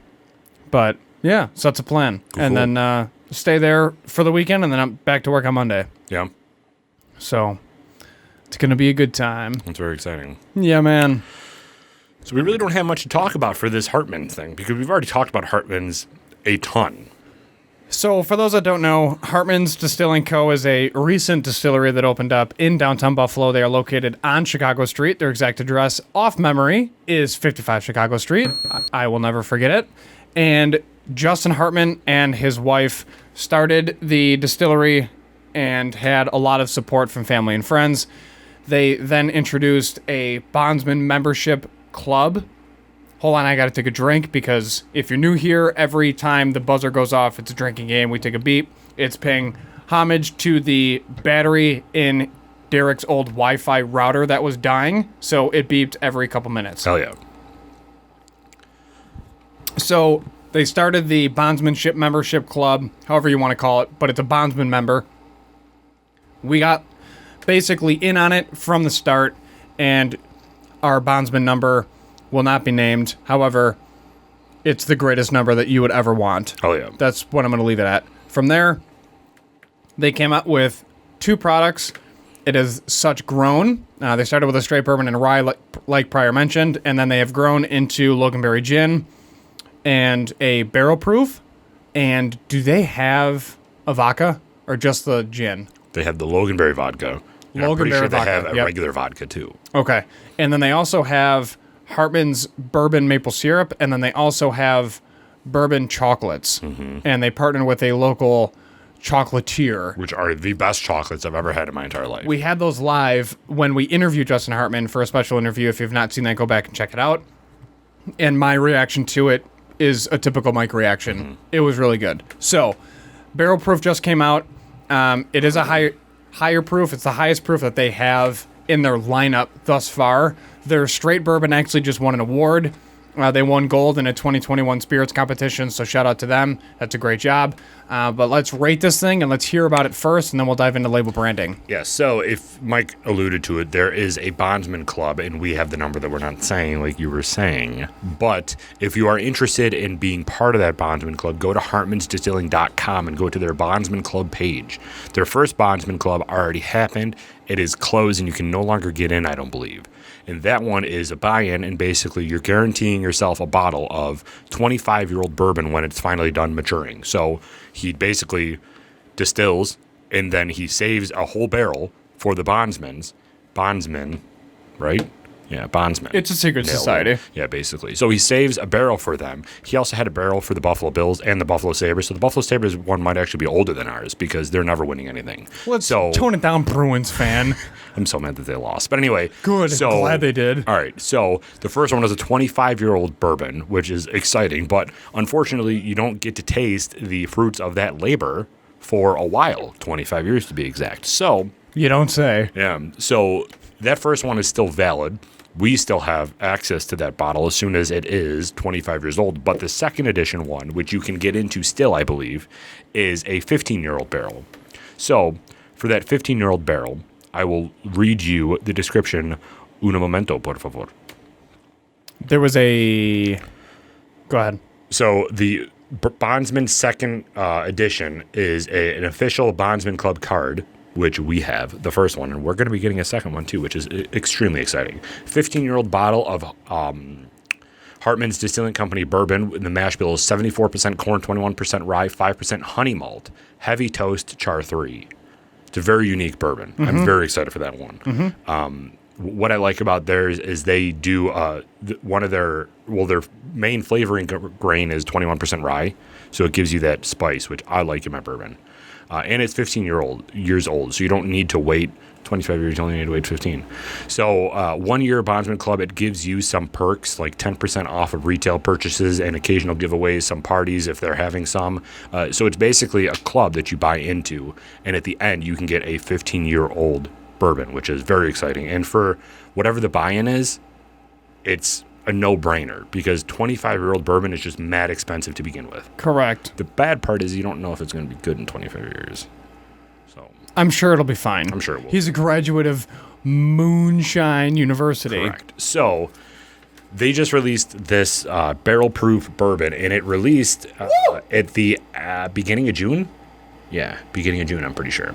But, yeah, so that's a plan. Cool. And then stay there for the weekend, and then I'm back to work on Monday. Yeah. So, it's going to be a good time. That's very exciting. Yeah, man. So we really don't have much to talk about for this Hartman thing because we've already talked about Hartman's a ton. So for those that don't know, Hartman's Distilling Co. is a recent distillery that opened up in downtown Buffalo. They are located on Chicago Street. Their exact address, off memory, is 55 Chicago Street. I will never forget it. And Justin Hartman and his wife started the distillery and had a lot of support from family and friends. They then introduced a bondsman membership club. Hold on, I gotta take a drink because if you're new here, every time the buzzer goes off, it's a drinking game. We take a beep. It's paying homage to the battery in Derek's old Wi-Fi router that was dying, so it beeped every couple minutes. Hell yeah. So they started the bondsmanship membership club, however you want to call it, but it's a bondsman member. We got basically in on it from the start, and our bondsman number will not be named. However, it's the greatest number that you would ever want. Oh, yeah. That's what I'm going to leave it at. From there, they came out with 2 products. It is such grown. They started with a straight bourbon and rye, like prior mentioned, and then they have grown into Loganberry gin and a barrel proof. And do they have a vodka or just the gin? They have the Loganberry vodka. I'm pretty sure they have a regular vodka, too. Okay. And then they also have Hartman's bourbon maple syrup, and then they also have bourbon chocolates. Mm-hmm. And they partner with a local chocolatier. Which are the best chocolates I've ever had in my entire life. We had those live when we interviewed Justin Hartman for a special interview. If you've not seen that, go back and check it out. And my reaction to it is a typical Mike reaction. Mm-hmm. It was really good. So, barrel proof just came out. It is a higher proof. It's the highest proof that they have in their lineup thus far. Their straight bourbon actually just won an award. They won gold in a 2021 spirits competition, so shout out to them. That's a great job. But let's rate this thing, and let's hear about it first, and then we'll dive into label branding. Yeah, so if Mike alluded to it, there is a bondsman club, and we have the number that we're not saying like you were saying. But if you are interested in being part of that bondsman club, go to hartmansdistilling.com and go to their bondsman club page. Their first bondsman club already happened, It is closed and you can no longer get in, I don't believe. And that one is a buy-in, and basically you're guaranteeing yourself a bottle of 25-year-old bourbon when it's finally done maturing. So he basically distills, and then he saves a whole barrel for the bondsmen, right? Yeah, bondsmen. It's a secret Nailed society. it. Yeah, basically. So he saves a barrel for them. He also had a barrel for the Buffalo Bills and the Buffalo Sabres. So the Buffalo Sabres one might actually be older than ours because they're never winning anything. Let's tone it down, Bruins fan. I'm so mad that they lost. But anyway. Good. So, Glad they did. All right. So the first one was a 25-year-old bourbon, which is exciting. But unfortunately, you don't get to taste the fruits of that labor for a while, 25 years to be exact. So. You don't say. Yeah. So that first one is still valid. We still have access to that bottle as soon as it is 25 years old. But the second edition one, which you can get into still, I believe, is a 15-year-old barrel. So for that 15-year-old barrel, I will read you the description. Un momento, por favor. There was a... Go ahead. So the Bondsman second edition is an official Bondsman Club card, which we have, the first one, and we're going to be getting a second one too, which is extremely exciting. 15-year-old bottle of Hartman's Distilling Company bourbon. The mash bill is 74% corn, 21% rye, 5% honey malt, heavy toast, char 3. It's a very unique bourbon. Mm-hmm. I'm very excited for that one. Mm-hmm. What I like about theirs is they do one of their main flavoring grain is 21% rye, so it gives you that spice, which I like in my bourbon. And it's 15 years old, so you don't need to wait 25 years. You only need to wait 15. So 1 year Bondsman Club, it gives you some perks like 10% off of retail purchases and occasional giveaways, some parties if they're having some. So it's basically a club that you buy into, and at the end you can get a 15-year-old bourbon, which is very exciting. And for whatever the buy-in is, it's a no-brainer because 25-year-old bourbon is just mad expensive to begin with. Correct. The bad part is you don't know if it's going to be good in 25 years. So I'm sure it'll be fine. I'm sure it will. He's a graduate of Moonshine University. Correct. So they just released this barrel-proof bourbon, and it released at the beginning of June. Yeah, beginning of June, I'm pretty sure.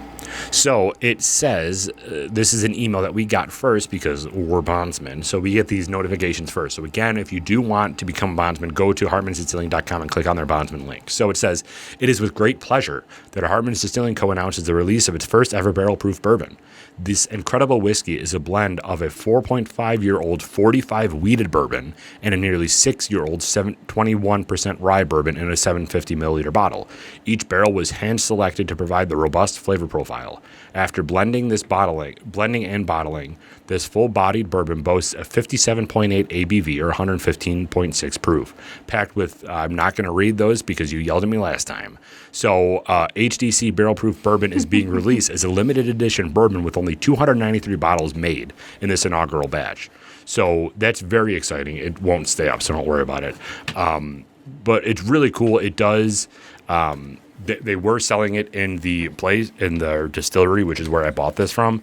So it says, this is an email that we got first because we're bondsmen. So we get these notifications first. So again, if you do want to become a bondsman, go to hartmansdistilling.com and click on their bondsman link. So it says, it is with great pleasure that Hartman's Distilling Co. announces the release of its first ever barrel-proof bourbon. This incredible whiskey is a blend of a 4.5-year-old 45 wheated bourbon and a nearly 6-year-old 21% rye bourbon in a 750 milliliter bottle. Each barrel was hand-selected to provide the robust flavor profile. After blending and bottling, this full-bodied bourbon boasts a 57.8 ABV or 115.6 proof, packed with, I'm not going to read those because you yelled at me last time. So HDC Barrel Proof Bourbon is being released as a limited edition bourbon with only 293 bottles made in this inaugural batch. So that's very exciting. It won't stay up, so don't worry about it. But it's really cool. It does... They were selling it in their distillery, which is where I bought this from.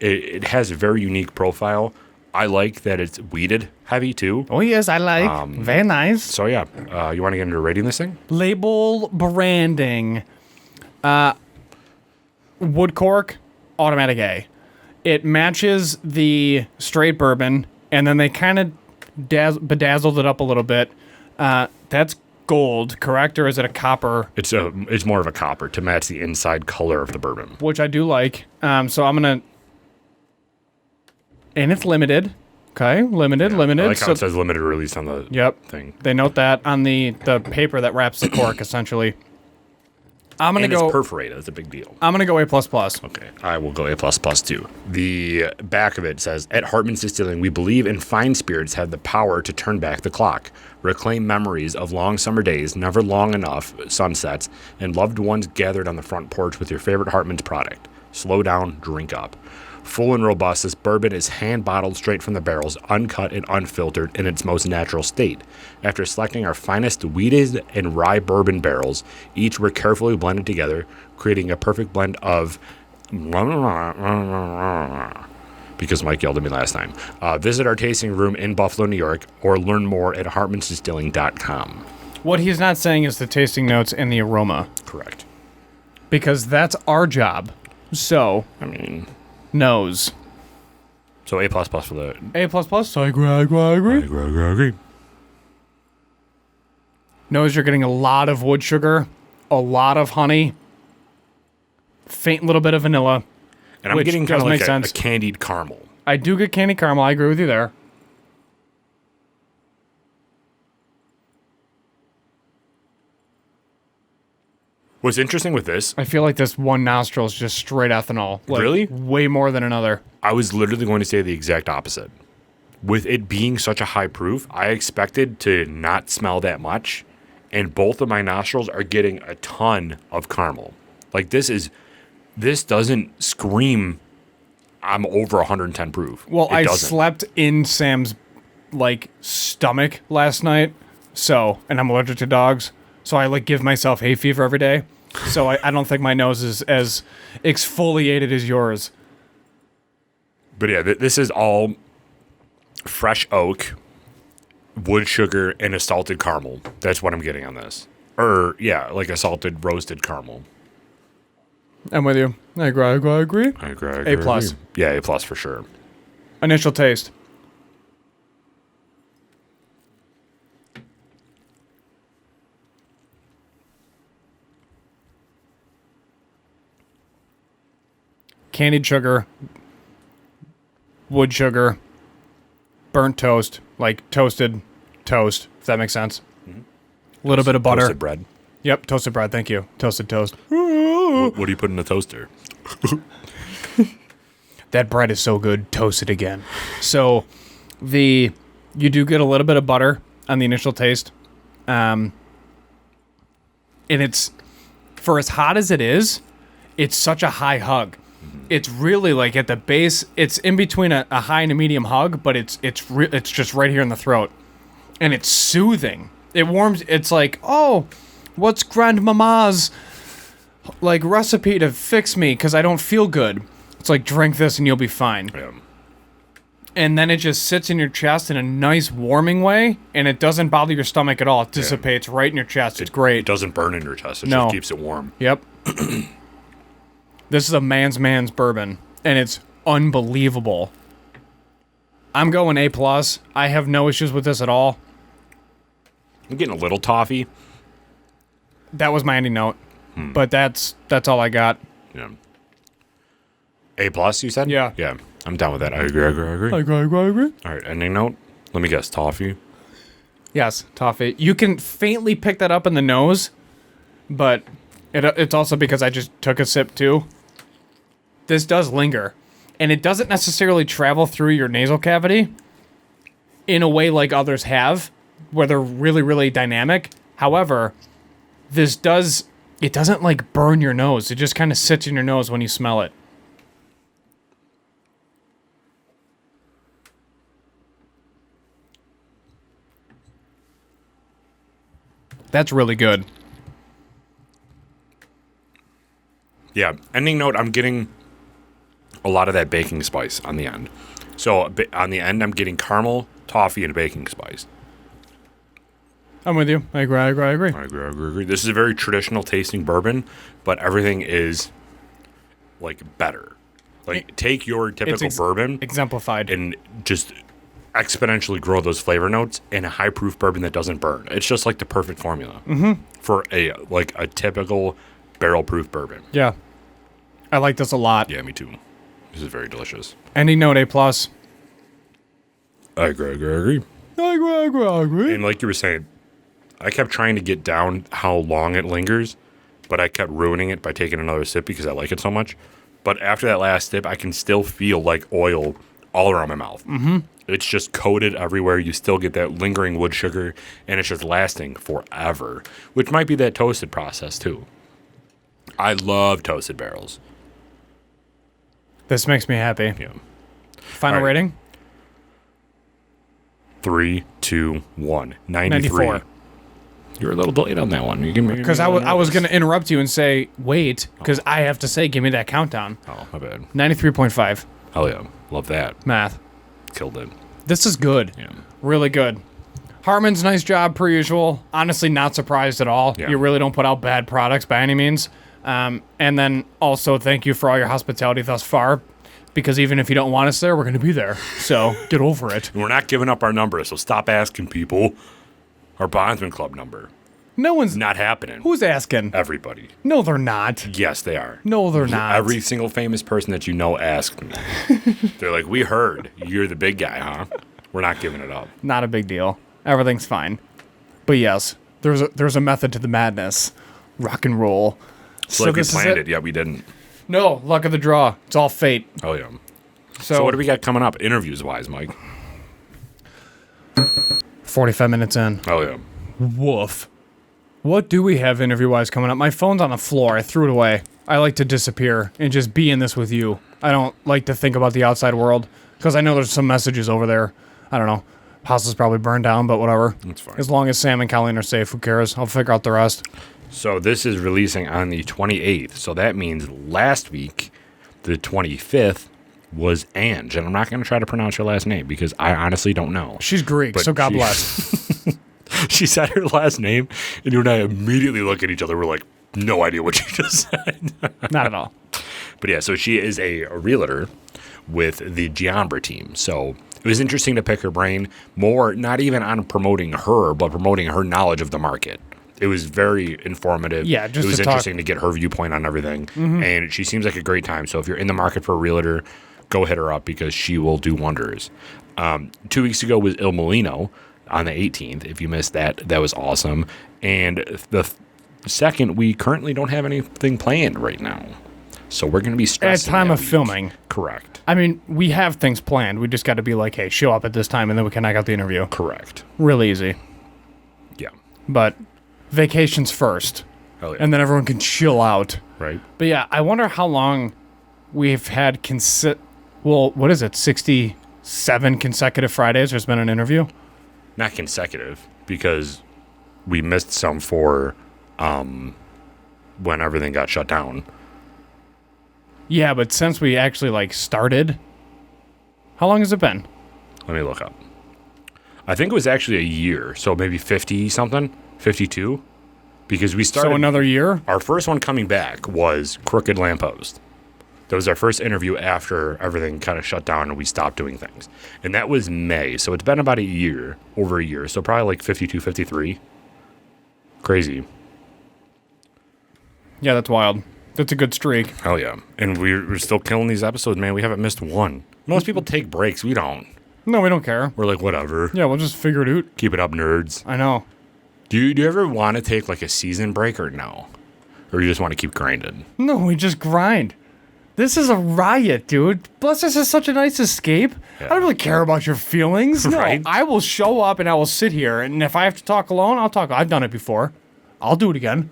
It has a very unique profile. I like that it's wheated heavy too. Oh yes, I like. Very nice. So yeah, you want to get into rating this thing? Label branding. Wood cork, automatic A. It matches the straight bourbon, and then they kind of bedazzled it up a little bit. That's gold, correct, or is it a copper? It's more of a copper to match the inside color of the bourbon, which I do like. So I'm gonna, and it's limited. Okay, limited. I like how it says limited release on the thing. They note that on the paper that wraps the cork, essentially. It's perforated. That's a big deal. I'm gonna go A++. Okay, I will go A++ too. The back of it says, at Hartman's Distilling, we believe in fine spirits have the power to turn back the clock, reclaim memories of long summer days, never long enough sunsets, and loved ones gathered on the front porch with your favorite Hartman's product. Slow down, drink up. Full and robust, this bourbon is hand-bottled straight from the barrels, uncut and unfiltered in its most natural state. After selecting our finest wheated and rye bourbon barrels, each were carefully blended together, creating a perfect blend of... because Mike yelled at me last time. Visit our tasting room in Buffalo, New York, or learn more at hartmansdistilling.com. What he's not saying is the tasting notes and the aroma. Correct. Because that's our job. So... I mean... Nose. So A++ for that. A++. I agree. Agree. Nose, you're getting a lot of wood sugar, a lot of honey, faint little bit of vanilla. And I'm Which getting kind does of like make sense. a candied caramel. I do get candy caramel. I agree with you there. What's interesting with this, I feel like this one nostril is just straight ethanol. Like, Really? Way more than another. I was literally going to say the exact opposite. With it being such a high proof, I expected to not smell that much, and both of my nostrils are getting a ton of caramel. Like this doesn't scream I'm over 110 proof. Well, It I doesn't. slept in Sam's stomach last night, and I'm allergic to dogs, so I give myself hay fever every day. So I don't think my nose is as exfoliated as yours. But yeah, this is all fresh oak, wood sugar, and a salted caramel. That's what I'm getting on this. Or, yeah, like a salted roasted caramel. I'm with you. I agree. I agree. A+. Yeah, A+ for sure. Initial taste. Candied sugar, wood sugar, burnt toast, like toasted toast, if that makes sense. A little bit of butter. Toasted bread. Yep, toasted bread. Thank you. Toasted toast. What do you put in a toaster? That bread is so good. Toast it again. So, you do get a little bit of butter on the initial taste, and it's for as hot as it is, it's such a high hug. It's really at the base. It's in between a high and a medium hug, but it's just right here in the throat, and it's soothing. It warms. It's like, oh, what's grandmama's recipe to fix me because I don't feel good? It's like, drink this and you'll be fine. Yeah. And then it just sits in your chest in a nice warming way, and it doesn't bother your stomach at all. It dissipates right in your chest. It's great. It doesn't burn in your chest. It No. just keeps it warm. Yep. This is a man's bourbon, and it's unbelievable. I'm going A+. I have no issues with this at all. I'm getting a little toffee. That was my ending note, but that's all I got. Yeah. A+, you said? Yeah. Yeah. I'm down with that. I agree. Agree. All right, ending note. Let me guess. Toffee. Yes, toffee. You can faintly pick that up in the nose, but it's also because I just took a sip too. This does linger, and it doesn't necessarily travel through your nasal cavity in a way like others have, where they're really, really dynamic. However, it doesn't burn your nose. It just kind of sits in your nose when you smell it. That's really good. Yeah. Ending note, I'm getting a lot of that baking spice on the end. So on the end, I'm getting caramel, toffee, and baking spice. I'm with you. I agree. I agree. This is a very traditional tasting bourbon, but everything is better. Take your typical bourbon Exemplified. and just exponentially grow those flavor notes in a high proof bourbon that doesn't burn. It's just the perfect formula for a typical barrel proof bourbon. Yeah. I like this a lot. Yeah, me too. This is very delicious. Ending note, A+. I agree. I agree. And like you were saying, I kept trying to get down how long it lingers, but I kept ruining it by taking another sip because I like it so much. But after that last sip, I can still feel oil all around my mouth. Mm-hmm. It's just coated everywhere. You still get that lingering wood sugar, and it's just lasting forever, which might be that toasted process too. I love toasted barrels. This makes me happy. Yeah. Final All right. rating? 3, 2, 1. 93. 94. You're a little delayed on that one. You give me Because I was going to interrupt you and say, wait, because I have to say, give me that countdown. Oh, my bad. 93.5. Hell yeah. Love that. Math. Killed it. This is good. Yeah. Really good. Harmon's nice job per usual. Honestly, not surprised at all. Yeah. You really don't put out bad products by any means. And then also thank you for all your hospitality thus far. because even if you don't want us there, we're going to be there. So get over it. And we're not giving up our number, so stop asking people our Bondsman Club number. No one's Not happening. Who's asking? Everybody. No, they're not. Yes, they are. No, they're not. Every single famous person that you know asked me. They're like, we heard you're the big guy, huh? We're not giving it up. Not a big deal. Everything's fine. But yes, there's a method to the madness. Rock and roll. It's like we planned it, yet we didn't. No, luck of the draw. It's all fate. Oh, yeah. So So what do we got coming up, interviews-wise, Mike? 45 minutes in. Oh, yeah. Woof. What do we have interview-wise coming up? My phone's on the floor. I threw it away. I like to disappear and just be in this with you. I don't like to think about the outside world because I know there's some messages over there. I don't know. House is probably burned down, but whatever. That's fine. As long as Sam and Colleen are safe, who cares? I'll figure out the rest. So this is releasing on the 28th. So that means last week, the 25th, was Ange. And I'm not going to try to pronounce her last name because I honestly don't know. She's Greek, But so God she- bless. She said her last name, and you and I immediately look at each other. We're like, no idea what she just said. Not at all. But yeah, so she is a realtor with the Giambra team. So it was interesting to pick her brain more, not even on promoting her, but promoting her knowledge of the market. It was very informative. Yeah, just it was to talk. interesting to get her viewpoint on everything. And she seems like a great time. So if you're in the market for a realtor, go hit her up because she will do wonders. 2 weeks ago was Il Molino on the 18th. If you missed that, that was awesome. And the second, we currently don't have anything planned right now. So we're going to be At stressing time that of week. filming. Correct. I mean, we have things planned. We just got to be like, hey, show up at this time, and then we can knock out the interview. Correct. Real easy. Yeah. But vacations first, Hell yeah. and then everyone can chill out. Right. But yeah, I wonder how long we've had what is it, 67 consecutive Fridays there's been an interview? Not consecutive, because we missed some for when everything got shut down. Yeah, but since we actually, started, how long has it been? Let me look up. I think it was actually a year, so maybe 50-something, 52, because we started. So another year? Our first one coming back was Crooked Lamppost. That was our first interview after everything kind of shut down and we stopped doing things. And that was May. So it's been about a year, over a year. So probably like 52, 53. Crazy. Yeah, that's wild. That's a good streak. Hell yeah. And we're still killing these episodes, man. We haven't missed one. Most people take breaks. We don't. No, we don't care. We're like, whatever. Yeah, we'll just figure it out. Keep it up, nerds. I know. Do you ever want to take like a season break or no? Or you just want to keep grinding? No, we just grind. This is a riot, dude. Plus, this is such a nice escape. Yeah. I don't really care about your feelings. No, Right. I will show up and I will sit here. And if I have to talk alone, I'll talk. I've done it before. I'll do it again.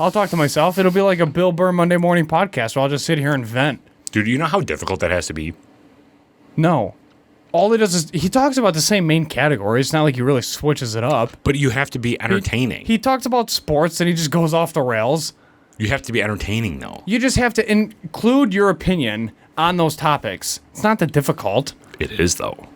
I'll talk to myself. It'll be like a Bill Burr Monday morning podcast where I'll just sit here and vent. Dude, you know how difficult that has to be? No. All he does is he talks about the same main category. It's not like he really switches it up. But you have to be entertaining. He talks about sports and he just goes off the rails. You have to be entertaining, though. You just have to include your opinion on those topics. It's not that difficult. It is, though.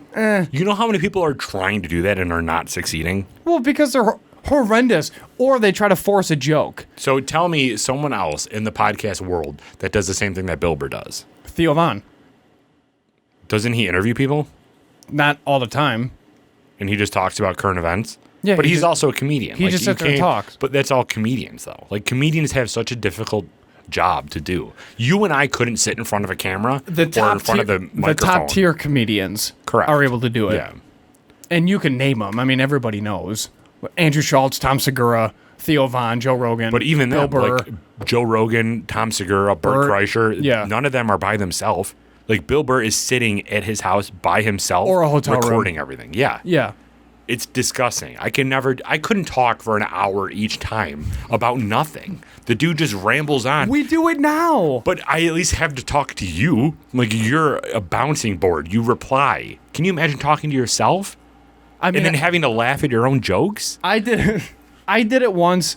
You know how many people are trying to do that and are not succeeding? Well, because they're horrendous, or they try to force a joke. So tell me someone else in the podcast world that does the same thing that Bill Burr does. Theo Von. Doesn't he interview people? Not all the time. And he just talks about current events? Yeah, But he he's just- also a comedian. he just you sits there and can't- talks. But that's all comedians, though. Like, comedians have such a difficult job to do. You and I couldn't sit in front of a camera or in front of the microphone. The top tier comedians Correct. are able to do it. Yeah. And you can name them. I mean, everybody knows. Andrew Schultz, Tom Segura, Theo Von, Joe Rogan. But even Bill them, Burr. like Joe Rogan, Tom Segura, Bert Bert, Kreischer, yeah. none of them are by themselves. Like, Bill Burr is sitting at his house by himself. Or a hotel room. recording everything. Yeah. Yeah. It's disgusting. I couldn't talk for an hour each time about nothing. The dude just rambles on. We do it now. But I at least have to talk to you. Like, you're a bouncing board. You reply. Can you imagine talking to yourself? I mean, And then having to laugh at your own jokes? I did it once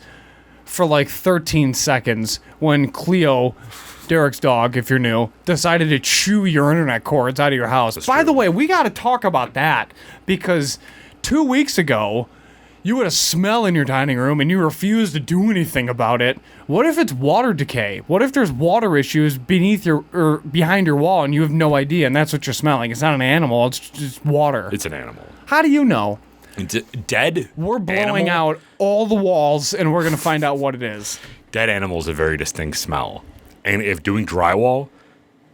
for like 13 seconds when Cleo, Derek's dog, if you're new, decided to chew your internet cords out of your house. By true. the way, we got to talk about that because 2 weeks ago, You had a smell in your dining room and you refuse to do anything about it. What if it's water decay? What if there's water issues beneath your or behind your wall and you have no idea and that's what you're smelling? It's not an animal, it's just water. It's an animal. How do you know? It's a dead We're blowing animal? out all the walls and we're going to find out what it is. Dead animal is a very distinct smell. And if doing drywall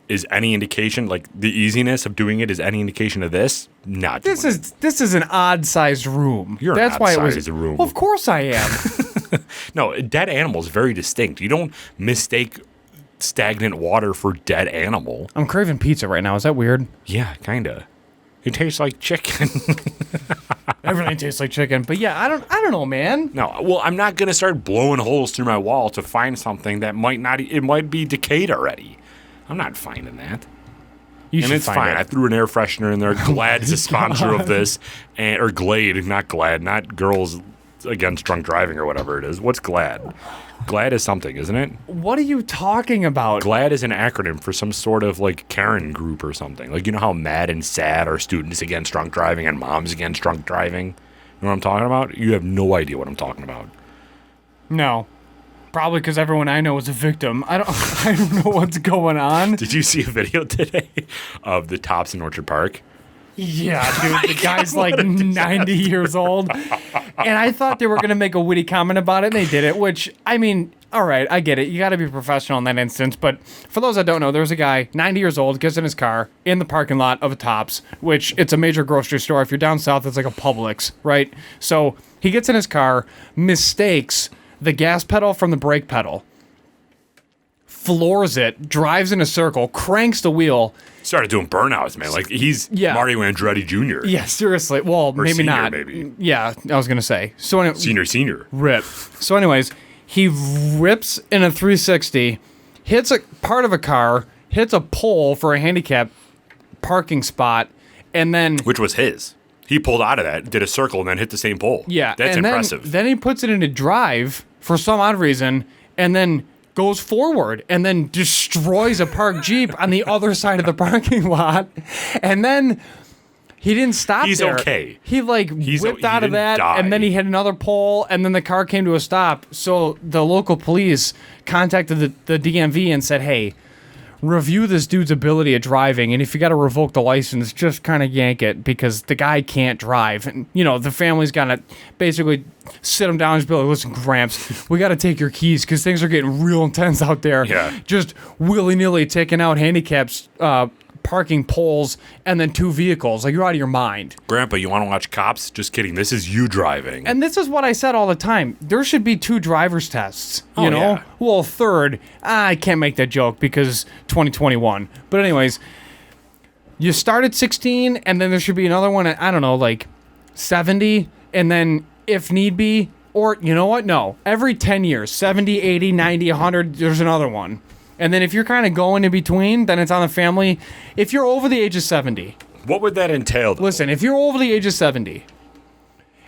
is any indication, like the easiness of doing it is any indication of this, not doing it. This is an odd-sized room. You're That's an why it was odd-sized room. Well, of course I am. No, dead animal is very distinct. You don't mistake stagnant water for dead animal. I'm craving pizza right now. Is that weird? Yeah, kinda. It tastes like chicken. Everything tastes like chicken, but yeah, I don't know, man. No, well, I'm not gonna start blowing holes through my wall to find something that might not. It might be decayed already. I'm not finding that. You And should it's find fine. it. I threw an air freshener in there. Glad is a sponsor of this, or Glade, not Glad, not Girls Against Drunk Driving or whatever it is. What's Glad? Glad is something, isn't it? What are you talking about? GLAD is an acronym for some sort of like Karen group or something. Like, you know how mad and sad are students against drunk driving and moms against drunk driving? You know what I'm talking about? You have no idea what I'm talking about. No. Probably because everyone I know is a victim. I don't know what's going on. Did you see a video today of the tops in Orchard Park? Yeah, dude, the guy's like 90 years old. And I thought they were going to make a witty comment about it, and they did it, which, I mean, all right, I get it. You got to be professional in that instance. But for those that don't know, there's a guy, 90 years old, gets in his car in the parking lot of a Tops, which it's a major grocery store. If you're down south, it's like a Publix, right? So he gets in his car, mistakes the gas pedal from the brake pedal, floors it, drives in a circle, cranks the wheel. Started doing burnouts, man. Like, he's Mario Andretti Jr. Yeah, seriously. Well, maybe senior, not. maybe. Yeah, I was going to say. So anyway, Senior. Rip. So anyways, he rips in a 360, hits a part of a car, hits a pole for a handicap parking spot, and then... Which was his. He pulled out of that, did a circle, and then hit the same pole. Yeah. That's and impressive. Then he puts it into drive for some odd reason, and then goes forward and then destroys a parked Jeep on the other side of the parking lot. And then he didn't stop He's there. okay. He whipped out of didn't that, die. and then he hit another pole, and then the car came to a stop. So the local police contacted the DMV and said, hey, review this dude's ability at driving, and if you got to revoke the license, just kind of yank it, because the guy can't drive. And, you know, the family's got to basically sit him down and just be like, listen, Gramps, we got to take your keys, because things are getting real intense out there. Yeah. Just willy-nilly taking out handicaps, parking poles, and then two vehicles. Like, you're out of your mind. Grandpa, you want to watch Cops? Just kidding. This is you driving. And this is what I said all the time. There should be 2 driver's tests, you know? Yeah. Well, third, I can't make that joke because 2021. But anyways, you start at 16, and then there should be another one at, I don't know, like 70, and then if need be, or you know what? No. Every 10 years, 70, 80, 90, 100, there's another one. And then if you're kind of going in between, then it's on the family. If you're over the age of 70, What would that entail, though? listen, if you're over the age of 70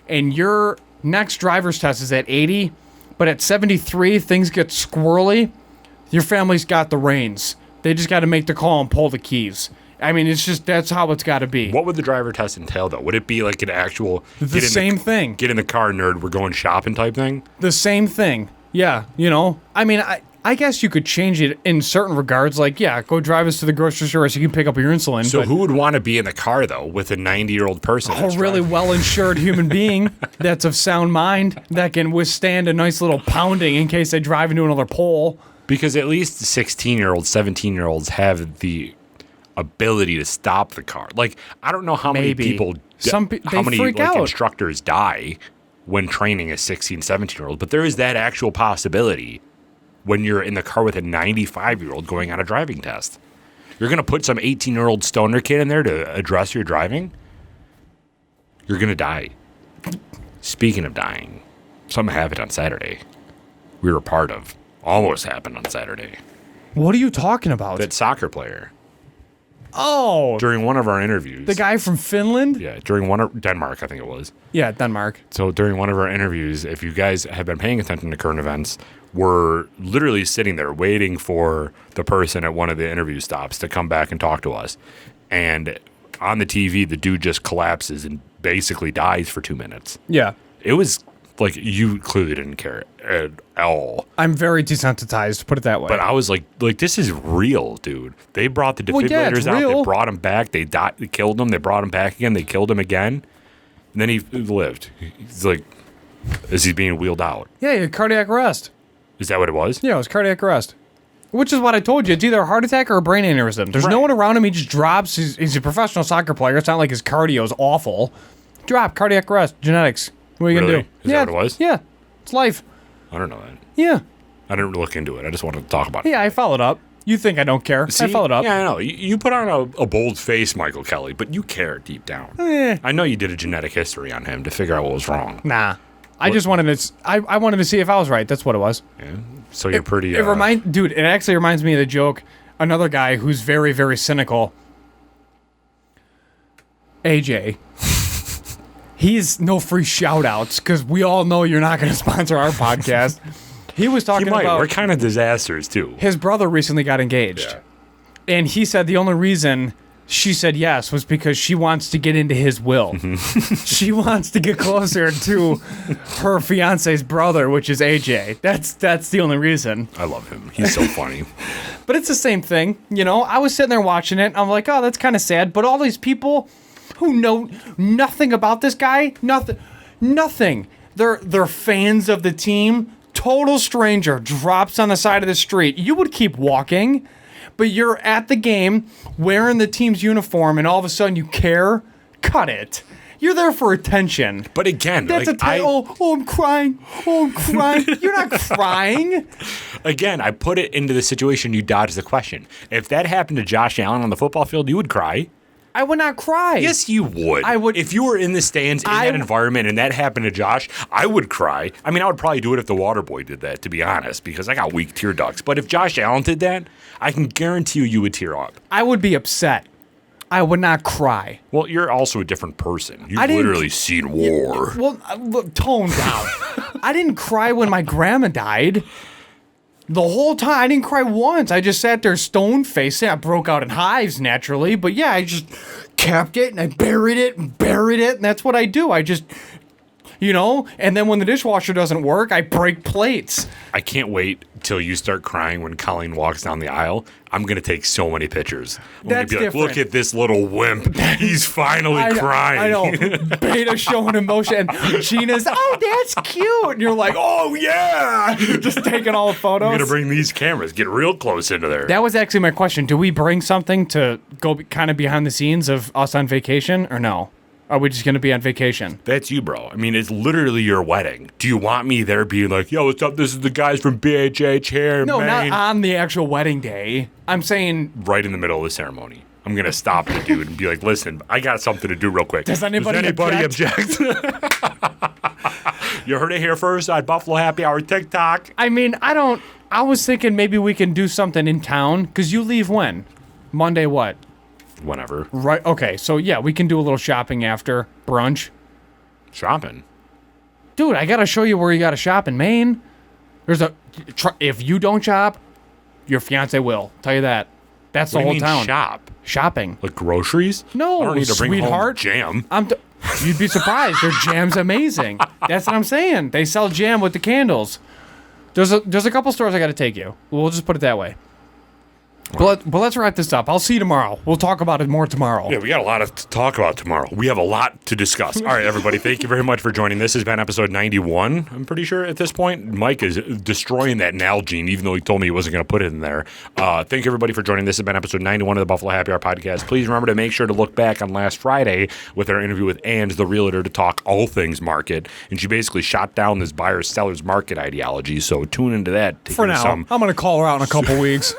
and your next driver's test is at 80, but at 73 things get squirrely, your family's got the reins. They just got to make the call and pull the keys. I mean, it's just, that's how it's got to be. What would the driver test entail, though? Would it be like an actual... The same thing. Get in the car, nerd, we're going shopping type thing? The same thing. Yeah, you know? I mean, I guess you could change it in certain regards. Like, yeah, go drive us to the grocery store so you can pick up your insulin. So but who would want to be in the car, though, with a 90-year-old person? a that's really driving? well-insured human being that's of sound mind that can withstand a nice little pounding in case they drive into another pole. Because at least 16-year-olds, 17-year-olds have the ability to stop the car. Like, I don't know how many Maybe. people... They how many freak like, out. instructors die when training a 16, 17-year-old. But there is that actual possibility when you're in the car with a 95-year-old going on a driving test. You're going to put some 18-year-old stoner kid in there to address your driving? You're going to die. Speaking of dying, something happened on Saturday. We were a part of. Almost happened on Saturday. What are you talking about? That soccer player, Oh, during one of our interviews. the guy from Finland? Yeah, during one of Denmark, I think it was. Yeah, Denmark. So during one of our interviews, if you guys have been paying attention to current events, we're literally sitting there waiting for the person at one of the interview stops to come back and talk to us. And on the TV, the dude just collapses and basically dies for 2 minutes. Yeah. It was like you clearly didn't care at all. I'm very desensitized, put it that way. But I was like this is real, dude. They brought the defibrillators out. real. They brought him back. They killed him. They brought him back again. They killed him again. And then he lived. He's like, as he's being wheeled out. Yeah, he had cardiac arrest. Is that what it was? Yeah, it was cardiac arrest. Which is what I told you. It's either a heart attack or a brain aneurysm. There's no one around him. He just drops. He's a professional soccer player. It's not like his cardio is awful. Drop, cardiac arrest, genetics. What are you going to do? Is that what it was? Yeah, it's life. I don't know that. Yeah. I didn't look into it. I just wanted to talk about it. Yeah, I followed up. You think I don't care. See? I followed up. Yeah, I know. You put on a bold face, Michael Kelly, but you care deep down. I know you did a genetic history on him to figure out what was wrong. Nah. I just wanted to. I wanted to see if I was right. That's what it was. Yeah. So you're pretty. Dude. It actually reminds me of the joke. Another guy who's very, very cynical. AJ. He's no free shout outs because we all know you're not going to sponsor our podcast. He was talking about. We're kind of disasters too. His brother recently got engaged. Yeah. And he said the only reason she said yes was because she wants to get into his will. She wants to get closer to her fiance's brother, which is AJ. That's the only reason. I love him. He's so funny. But it's the same thing, you know? I was sitting there watching it. I'm like, oh, that's kind of sad. But all these people who know nothing about this guy, nothing. They're fans of the team. Total stranger drops on the side of the street. You would keep walking. But you're at the game wearing the team's uniform and all of a sudden you care? Cut it. You're there for attention. But again, that's I'm crying. Oh, I'm crying. You're not crying. Again, I put it into the situation you dodged the question. If that happened to Josh Allen on the football field, you would cry. I would not cry. Yes, you would. I would. If you were in the stands in that environment and that happened to Josh, I would cry. I mean, I would probably do it if the water boy did that, to be honest, because I got weak tear ducts. But if Josh Allen did that, I can guarantee you would tear up. I would be upset. I would not cry. Well, you're also a different person. You've literally seen war. Well, look, tone down. I didn't cry when my grandma died. The whole time, I didn't cry once. I just sat there stone-faced. I broke out in hives, naturally. But yeah, I just kept it, and I buried it, and that's what I do. I just, and then when the dishwasher doesn't work, I break plates. I can't wait till you start crying when Colleen walks down the aisle. I'm going to take so many pictures. I'm going to be like, look at this little wimp. He's finally crying. I know. Beta showing emotion. And Gina's, oh, that's cute. And you're like, oh, yeah. Just taking all the photos. I'm going to bring these cameras. Get real close into there. That was actually my question. Do we bring something to go kind of behind the scenes of us on vacation or no? Are we just going to be on vacation? That's you, bro. I mean, it's literally your wedding. Do you want me there being like, yo, what's up? This is the guys from BHH here, No, man. not on the actual wedding day. I'm saying... Right in the middle of the ceremony. I'm going to stop the dude and be like, listen, I got something to do real quick. Does anybody object? You heard it here first on Buffalo Happy Hour TikTok. I mean, I was thinking maybe we can do something in town, because you leave when? Monday what? Whenever. Right. Okay. So yeah, we can do a little shopping after brunch. Shopping? Dude, I gotta show you where you gotta shop in Maine. If you don't shop, your fiance will. Tell you that. That's the whole town. Shop? Shopping. Like groceries? No, I don't need to bring sweetheart. home jam. You'd be surprised. Their jam's amazing. That's what I'm saying. They sell jam with the candles. There's a couple stores I gotta take you. We'll just put it that way. But let's wrap this up. I'll see you tomorrow. We'll talk about it more tomorrow. Yeah, we got a lot to talk about tomorrow. We have a lot to discuss. All right, everybody, thank you very much for joining. This has been episode 91, I'm pretty sure, at this point. Mike is destroying that Nalgene, even though he told me he wasn't going to put it in there. Thank you, everybody, for joining. This has been episode 91 of the Buffalo Happy Hour podcast. Please remember to make sure to look back on last Friday with our interview with Ange, the realtor, to talk all things market. And she basically shot down this buyer's-seller's market ideology, so tune into that. For now, I'm going to call her out in a couple weeks.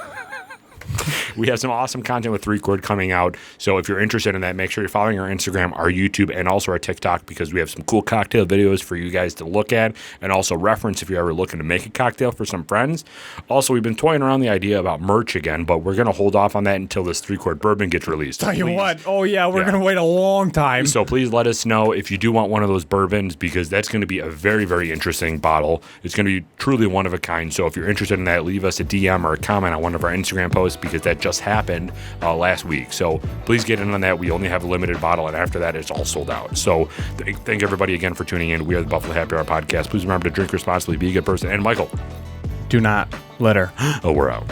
We have some awesome content with 3 Chord coming out. So if you're interested in that, make sure you're following our Instagram, our YouTube, and also our TikTok, because we have some cool cocktail videos for you guys to look at and also reference if you're ever looking to make a cocktail for some friends. Also, we've been toying around the idea about merch again, but we're going to hold off on that until this 3 Chord bourbon gets released. Tell you what. Oh, yeah, we're going to wait a long time. So please let us know if you do want one of those bourbons, because that's going to be a very, very interesting bottle. It's going to be truly one of a kind. So if you're interested in that, leave us a DM or a comment on one of our Instagram posts, because that just happened last week. So please get in on that. We only have a limited bottle, and after that, it's all sold out. So thank everybody again for tuning in. We are the Buffalo Happy Hour Podcast. Please remember to drink responsibly, be a good person. And Michael, Do not litter. oh, we're out.